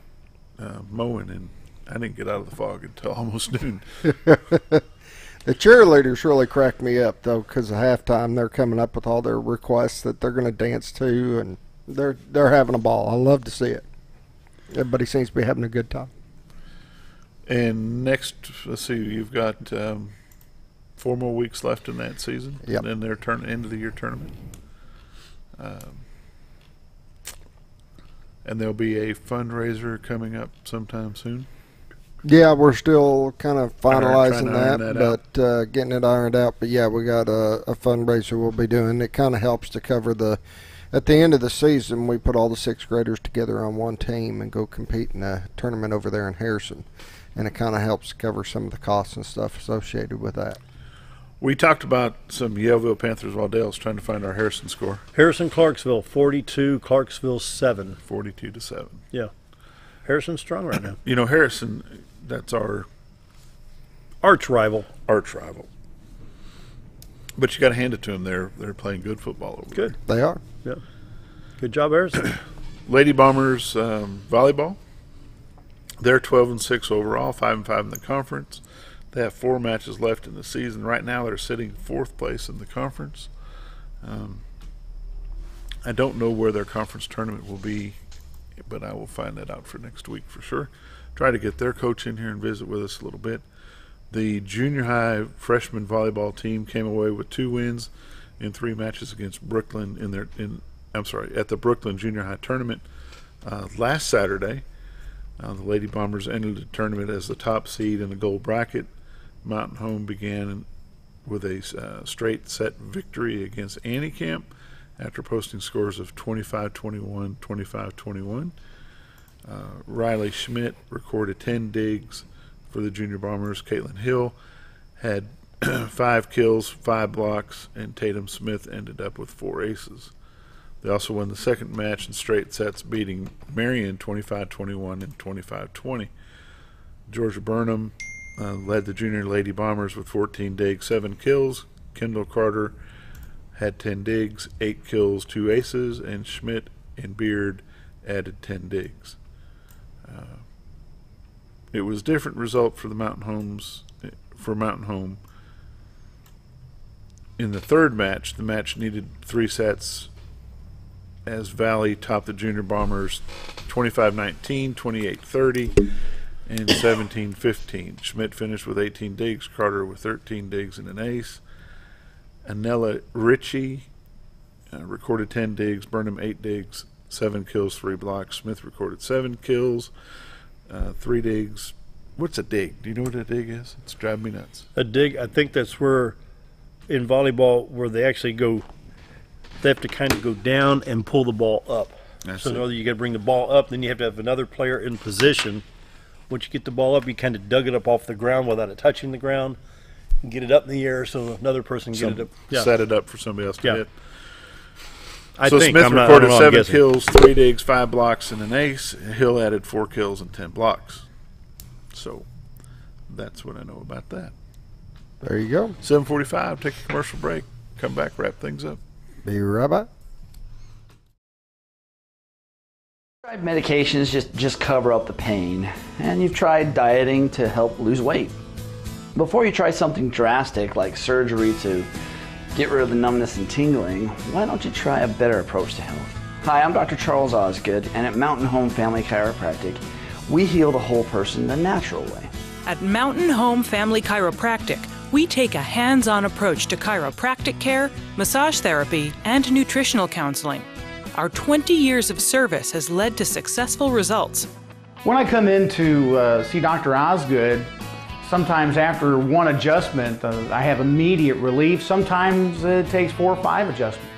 mowing, and I didn't get out of the fog until almost noon. The cheerleaders really cracked me up, though, because at halftime they're coming up with all their requests that they're going to dance to, and they're having a ball. I love to see it. Everybody seems to be having a good time. And next, let's see, you've got 4 more weeks left in that season. Yep. And then their end of the year tournament. And there'll be a fundraiser coming up sometime soon. Yeah, we're still kind of finalizing that, but getting it ironed out. But yeah, we got a fundraiser we'll be doing. It kind of helps to cover at the end of the season, we put all the 6th graders together on one team and go compete in a tournament over there in Harrison. And it kind of helps cover some of the costs and stuff associated with that. We talked about some Yaleville Panthers Waddales trying to find our Harrison score. Harrison Clarksville 42, Clarksville 7. 42-7. Yeah. Harrison's strong right now. Harrison, that's our arch rival. But you got to hand it to them. They're playing good football over there. Good. They are. Yeah. Good job, Harrison. Lady Bombers volleyball. They're 12-6 overall, 5-5 in the conference. They have 4 matches left in the season. Right now, they're sitting 4th place in the conference. I don't know where their conference tournament will be, but I will find that out for next week for sure. Try to get their coach in here and visit with us a little bit. The junior high freshman volleyball team came away with 2 wins in 3 matches against Brooklyn at the Brooklyn Junior High Tournament last Saturday. The Lady Bombers entered the tournament as the top seed in the gold bracket. Mountain Home began with a straight set victory against Annie-Camp after posting scores of 25-21, 25-21. Riley Schmidt recorded 10 digs for the Junior Bombers. Caitlin Hill had 5 kills, 5 blocks, and Tatum Smith ended up with 4 aces. They also won the second match in straight sets, beating Marion 25-21 and 25-20. Georgia Burnham led the Junior Lady Bombers with 14 digs, 7 kills. Kendall Carter had 10 digs, 8 kills, 2 aces, and Schmidt and Beard added 10 digs. It was a different result for the Mountain Home. In the third match, the match needed 3 sets as Valley topped the Junior Bombers 25-19, 28-30, and 17-15. Schmidt finished with 18 digs, Carter with 13 digs and an ace. Anella Ritchie recorded 10 digs, Burnham 8 digs, 7 kills, 3 blocks. Smith recorded 7 kills, 3 digs. What's a dig? Do you know what a dig is? It's driving me nuts. A dig, I think that's where in volleyball where they actually go, they have to kind of go down and pull the ball up. So in other you got to bring the ball up, then you have to have another player in position. Once you get the ball up, you kind of dug it up off the ground without it touching the ground, and get it up in the air so another person can get it up. Yeah. Set it up for somebody else to hit. So Smith recorded 7 kills, 3 digs, 5 blocks, and an ace. Hill added 4 kills and 10 blocks. So that's what I know about that. There you go. 7:45, take a commercial break. Come back, wrap things up. Be right back. Tried medications just cover up the pain, and you've tried dieting to help lose weight. Before you try something drastic like surgery to get rid of the numbness and tingling, why don't you try a better approach to health? Hi, I'm Dr. Charles Osgood, and at Mountain Home Family Chiropractic, we heal the whole person the natural way. At Mountain Home Family Chiropractic, we take a hands-on approach to chiropractic care, massage therapy, and nutritional counseling. Our 20 years of service has led to successful results. When I come in to see Dr. Osgood, sometimes after one adjustment, I have immediate relief. Sometimes it takes 4 or 5 adjustments.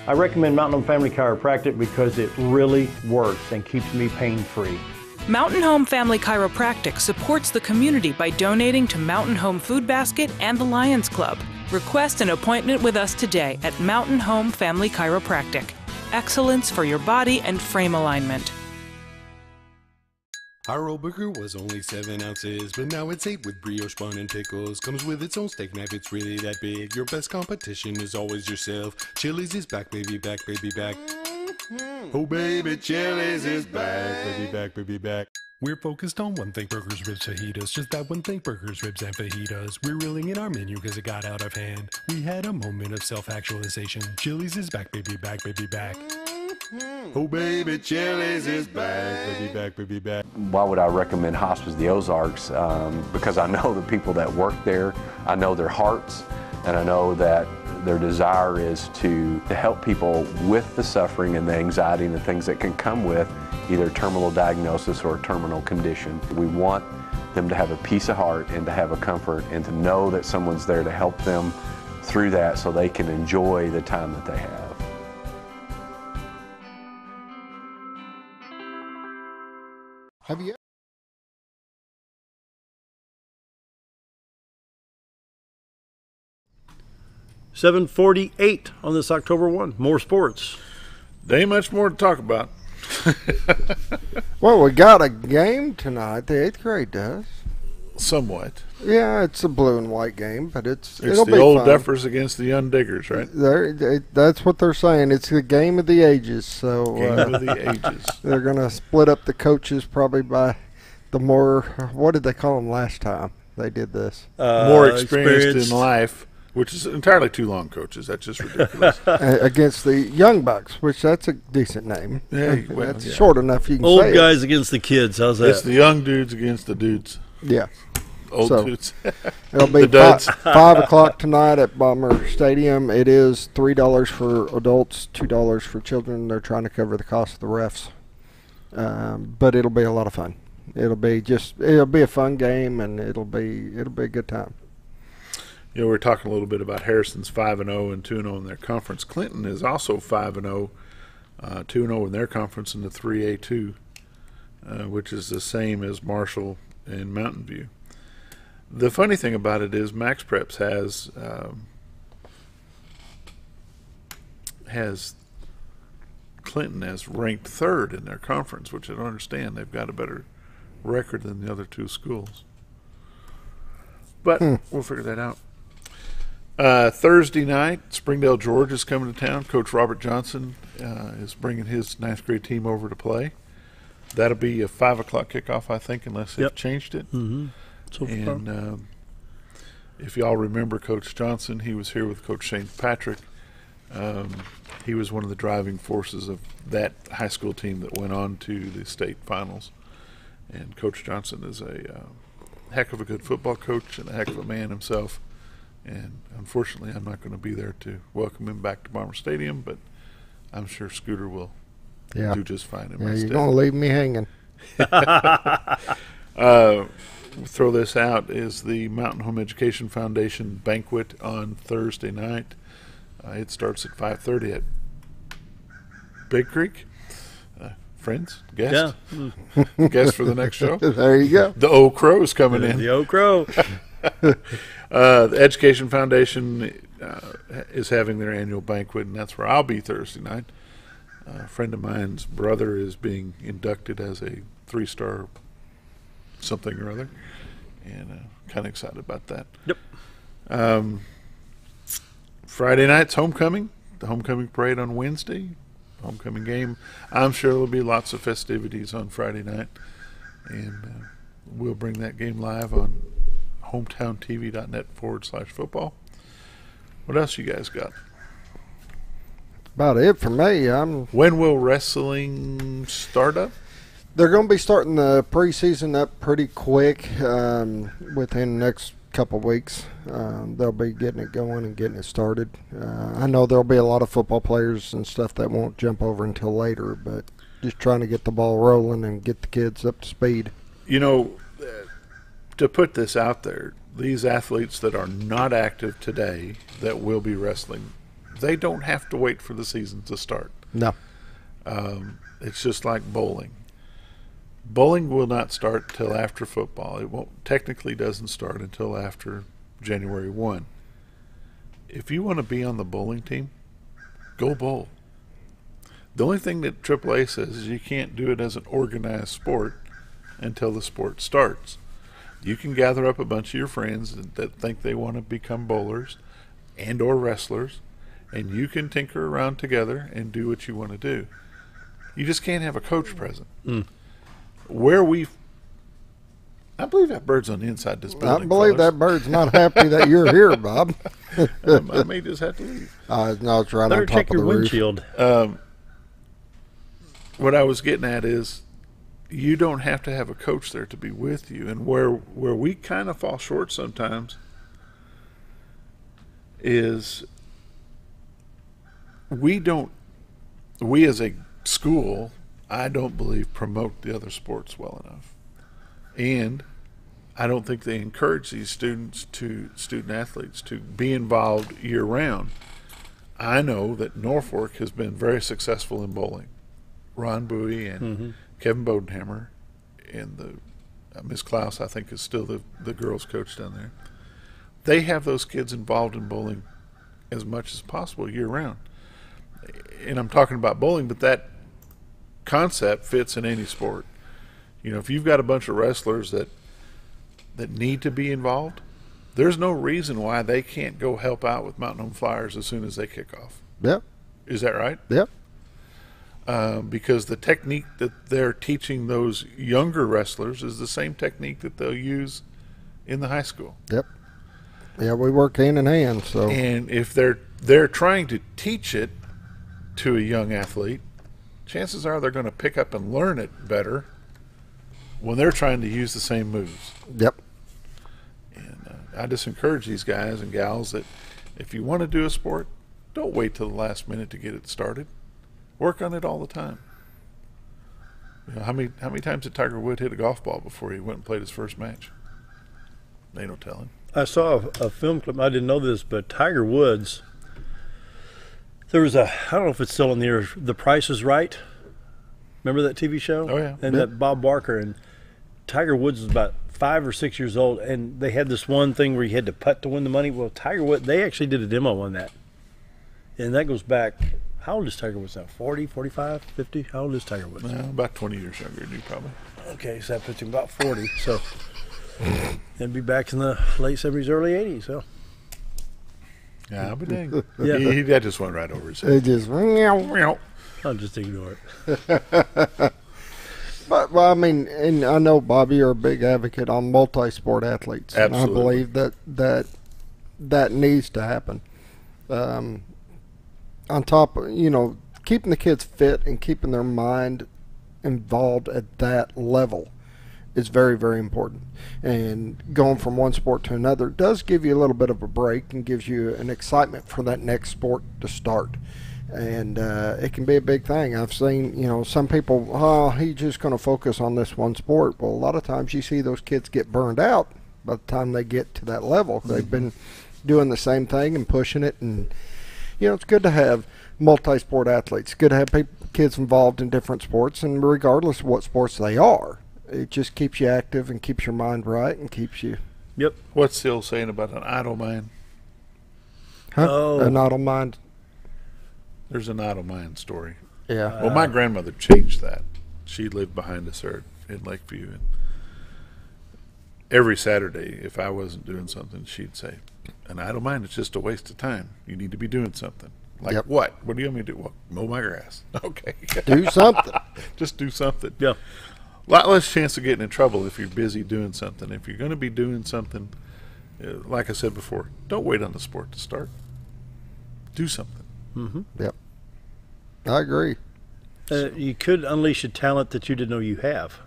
I recommend Mountain Home Family Chiropractic because it really works and keeps me pain-free. Mountain Home Family Chiropractic supports the community by donating to Mountain Home Food Basket and the Lions Club. Request an appointment with us today at Mountain Home Family Chiropractic. Excellence for your body and frame alignment. Our old burger was only 7 ounces, but now it's 8 with brioche bun and pickles. Comes with its own steak knife, it's really that big. Your best competition is always yourself. Chili's is back, baby, back, baby, back. Oh baby, Chili's is back, baby, back, baby, back. We're focused on one thing, burgers, ribs, fajitas. Just that one thing, burgers, ribs, and fajitas. We're reeling in our menu because it got out of hand. We had a moment of self-actualization. Chili's is back, baby, back, baby, back. Oh baby, Chili's is back, baby, back, baby, back. Why would I recommend Hospice the Ozarks? Because I know the people that work there, I know their hearts, and I know that their desire is to help people with the suffering and the anxiety and the things that can come with either terminal diagnosis or a terminal condition. We want them to have a peace of heart and to have a comfort and to know that someone's there to help them through that so they can enjoy the time that they have. Have you? $7:48 on this October 1. More sports. There ain't much more to talk about. Well, we got a game tonight. The 8th grade does. Somewhat. Yeah, it's a blue and white game, but it'll be the old fun. Duffers against the young Diggers, right? That's what they're saying. It's the game of the ages. So game of the ages. They're going to split up the coaches probably by the more. What did they call them last time they did this? More experienced in life. Which is entirely too long, coaches. That's just ridiculous. Against the Young Bucks, which that's a decent name. Yeah, well, that's short enough you can Old say guys against the kids. How's that? It's the young dudes against the dudes. Yeah. Old dudes. It'll be 5 o'clock tonight at Bomber Stadium. It is $3 for adults, $2 for children. They're trying to cover the cost of the refs. But it'll be a lot of fun. It'll be a fun game, and it'll be a good time. You know, we're talking a little bit about Harrison's 5-0 and 2-0 in their conference. Clinton is also 5-0, 2-0 in their conference in the 3A2, which is the same as Marshall and Mountain View. The funny thing about it is Max Preps has Clinton as ranked 3rd in their conference, which I don't understand. They've got a better record than the other 2 schools. But we'll figure that out. Thursday night, Springdale George is coming to town. Coach Robert Johnson is bringing his 9th grade team over to play. That'll be a 5 o'clock kickoff, I think, unless they've changed it. Mm-hmm. So and if y'all remember Coach Johnson, he was here with Coach Shane Patrick. He was one of the driving forces of that high school team that went on to the state finals. And Coach Johnson is a heck of a good football coach and a heck of a man himself. And unfortunately, I'm not going to be there to welcome him back to Bomber Stadium, but I'm sure Scooter will do just fine in my stead. You're going to leave me hanging. Throw this out is the Mountain Home Education Foundation banquet on Thursday night. It starts at 5:30 at Big Creek. Friends, guests, guests for the next show. There you go. The Old Crow's coming in. The Old Crow. The Education Foundation is having their annual banquet, and that's where I'll be Thursday night. A friend of mine's brother is being inducted as a 3-star something or other, and kind of excited about that. Yep. Friday night's homecoming. The homecoming parade on Wednesday. Homecoming game. I'm sure there'll be lots of festivities on Friday night, and we'll bring that game live on hometowntv.net/football. What else you guys got? About it for me. When will wrestling start up? They're going to be starting the preseason up pretty quick within the next couple of weeks. They'll be getting it going and getting it started. I know there'll be a lot of football players and stuff that won't jump over until later, but just trying to get the ball rolling and get the kids up to speed. You know, to put this out there, these athletes that are not active today that will be wrestling, they don't have to wait for the season to start. No. It's just like bowling. Bowling will not start till after football. It technically doesn't start until after January 1. If you want to be on the bowling team, go bowl. The only thing that AAA says is you can't do it as an organized sport until the sport starts. You can gather up a bunch of your friends that think they want to become bowlers and or wrestlers, and you can tinker around together and do what you want to do. You just can't have a coach present. I believe that bird's on the inside this building. I believe that bird's not happy that you're here, Bob. I may just have to leave. No, it's right Better on top check of your the roof. windshield. What I was getting at is you don't have to have a coach there to be with you. And where we kind of fall short sometimes is we as a school, I don't believe promote the other sports well enough. And I don't think they encourage these student athletes to be involved year round. I know that Norfolk has been very successful in bowling. Ron Bowie and Kevin Bodenhammer and the Miss Klaus, I think, is still the girls coach down there. They have those kids involved in bowling as much as possible year round. And I'm talking about bowling, but that concept fits in any sport. You know, if you've got a bunch of wrestlers that need to be involved, there's no reason why they can't go help out with Mountain Home Flyers as soon as they kick off. Yep. Is that right? Yep. Because the technique that they're teaching those younger wrestlers is the same technique that they'll use in the high school. Yep. Yeah, we work hand in hand. So, and if they're trying to teach it to a young athlete, chances are they're going to pick up and learn it better when they're trying to use the same moves. Yep. And I just encourage these guys and gals that if you want to do a sport, don't wait till the last minute to get it started. Work on it all the time. You know, how many times did Tiger Woods hit a golf ball before he went and played his first match? They don't tell him. I saw a film clip. I didn't know this, but Tiger Woods. There was I don't know if it's still in the air. The Price is Right. Remember that TV show? Oh yeah. And that Bob Barker and Tiger Woods was about 5 or 6 years old, and they had this one thing where you had to putt to win the money. Well, Tiger Woods, they actually did a demo on that, and that goes back. How old is Tiger Woods now? 40, 45, 50? How old is Tiger Woods? About 20 years younger than you, probably. Okay, so that puts him about 40. So he'd be back in the late 70s, early 80s. So. Yeah, but dang. Yeah. That just went right over his head. it just I'll just ignore it. But well, I mean, and I know, Bobby, you're a big advocate on multi-sport athletes. Absolutely. And I believe that needs to happen. On top of, keeping the kids fit and keeping their mind involved at that level is very, very important. And going from one sport to another does give you a little bit of a break and gives you an excitement for that next sport to start. And it can be a big thing. I've seen, some people, he's just going to focus on this one sport. Well, a lot of times you see those kids get burned out by the time they get to that level. They've been doing the same thing and pushing it. And, it's good to have multi-sport athletes. It's good to have kids involved in different sports, and regardless of what sports they are, it just keeps you active and keeps your mind right and keeps you. Yep. What's the old saying about an idle mind? Huh? Oh. An idle mind. There's an idle mind story. Yeah. Well, my grandmother changed that. She lived behind us there in Lakeview, and every Saturday, if I wasn't doing something, she'd say, "An idle mind is just a waste of time. You need to be doing something." Like what? What do you want me to do? Well, mow my grass. Okay. Do something. Just do something. Yeah. A lot less chance of getting in trouble if you're busy doing something. If you're going to be doing something, like I said before, don't wait on the sport to start. Do something. Mm-hmm. Yep. I agree. You could unleash a talent that you didn't know you have.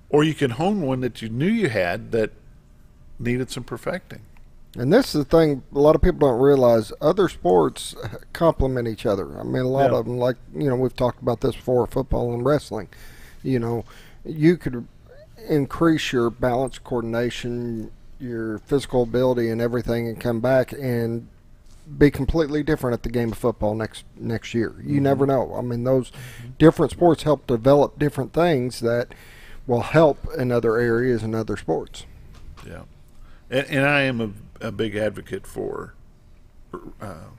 Or you can hone one that you knew you had that needed some perfecting. And this is the thing, a lot of people don't realize, other sports complement each other. I mean, a lot of them, like, we've talked about this before, football and wrestling. You could increase your balance, coordination, your physical ability and everything and come back and be completely different at the game of football next year. You never know. I mean, those different sports help develop different things that will help in other areas and other sports. Yeah. And I am a big advocate for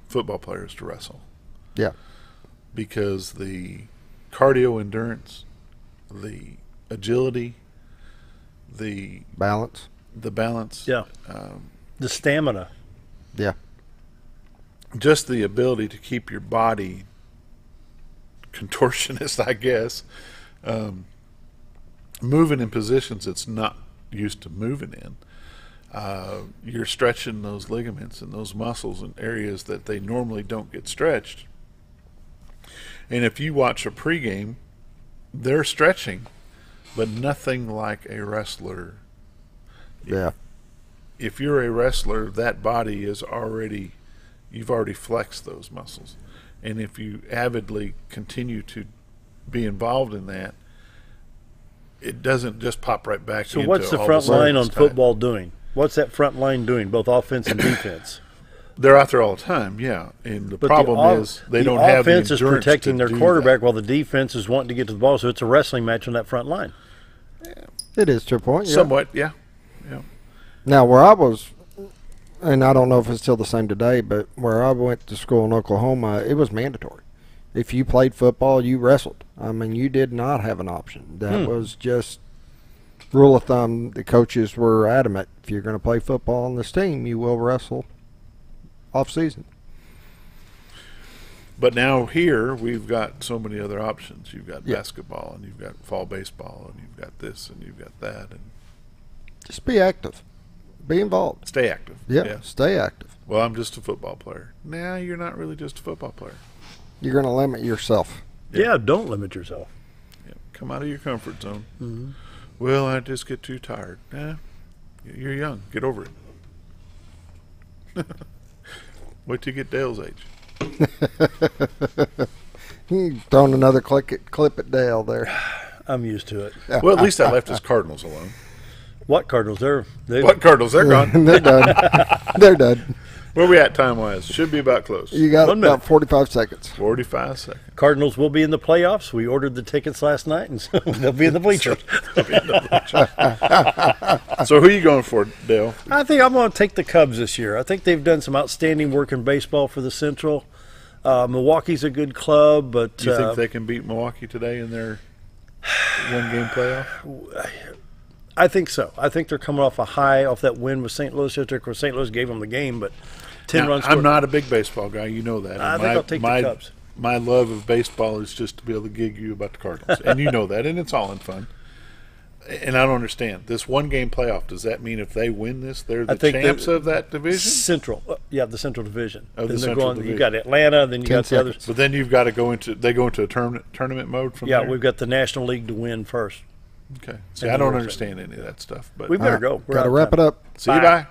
football players to wrestle. Yeah. Because the cardio endurance, the agility, the balance. Yeah. The stamina. Yeah. Just the ability to keep your body contortionist, I guess, moving in positions it's not used to moving in. You're stretching those ligaments and those muscles in areas that they normally don't get stretched. And if you watch a pregame, they're stretching, but nothing like a wrestler. Yeah. If you're a wrestler, that body is already, you've already flexed those muscles. And if you avidly continue to be involved in that, it doesn't just pop right back into. So what's the front line on football doing? What's that front line doing, both offense and defense? They're out there all the time, yeah. And the problem is they don't have the endurance offense is protecting their to do quarterback that. while the defense is wanting to get to the ball, so it's a wrestling match on that front line. It is to a point, yeah. Somewhat, yeah. Now, where I was, and I don't know if it's still the same today, but where I went to school in Oklahoma, it was mandatory. If you played football, you wrestled. I mean, you did not have an option. That was just rule of thumb. The coaches were adamant. If you're going to play football on this team, you will wrestle off season. But now here we've got so many other options. You've got basketball, and you've got fall baseball, and you've got this, and you've got that, and just be active, be involved, stay active. Yeah, stay active. Well, I'm just a football player. Nah, you're not really just a football player. You're going to limit yourself. Yeah, don't limit yourself. Yeah, come out of your comfort zone. Mm-hmm. Well, I just get too tired. Nah, you're young. Get over it. Wait till you get Dale's age. You throwing another clip at Dale there. I'm used to it. Well, at least I left his Cardinals alone. What Cardinals? What Cardinals? They're gone. They're done. They're done. Where we at time-wise? Should be about close. You got about 45 seconds. 45 seconds. Cardinals will be in the playoffs. We ordered the tickets last night, and so they'll be in the bleachers. So who are you going for, Dale? I think I'm going to take the Cubs this year. I think they've done some outstanding work in baseball for the Central. Milwaukee's a good club, but you think they can beat Milwaukee today in their one-game playoff? I think so. I think they're coming off a high off that win with St. Louis yesterday. Of course, St. Louis gave them the game, but 10 runs. I'm not a big baseball guy. You know that. I think I'll take the Cubs. My love of baseball is just to be able to gig you about the Cardinals, and you know that, and it's all in fun. And I don't understand this one-game playoff. Does that mean if they win this, they're the champs of that division? Central, the Central Division. Of the Central Division. You got Atlanta, then you got the others. But then you've got to go into a tournament mode from there. Yeah, we've got the National League to win first. Okay. See, I don't understand any of that stuff. But we better go. Got to wrap it up. See you. Bye.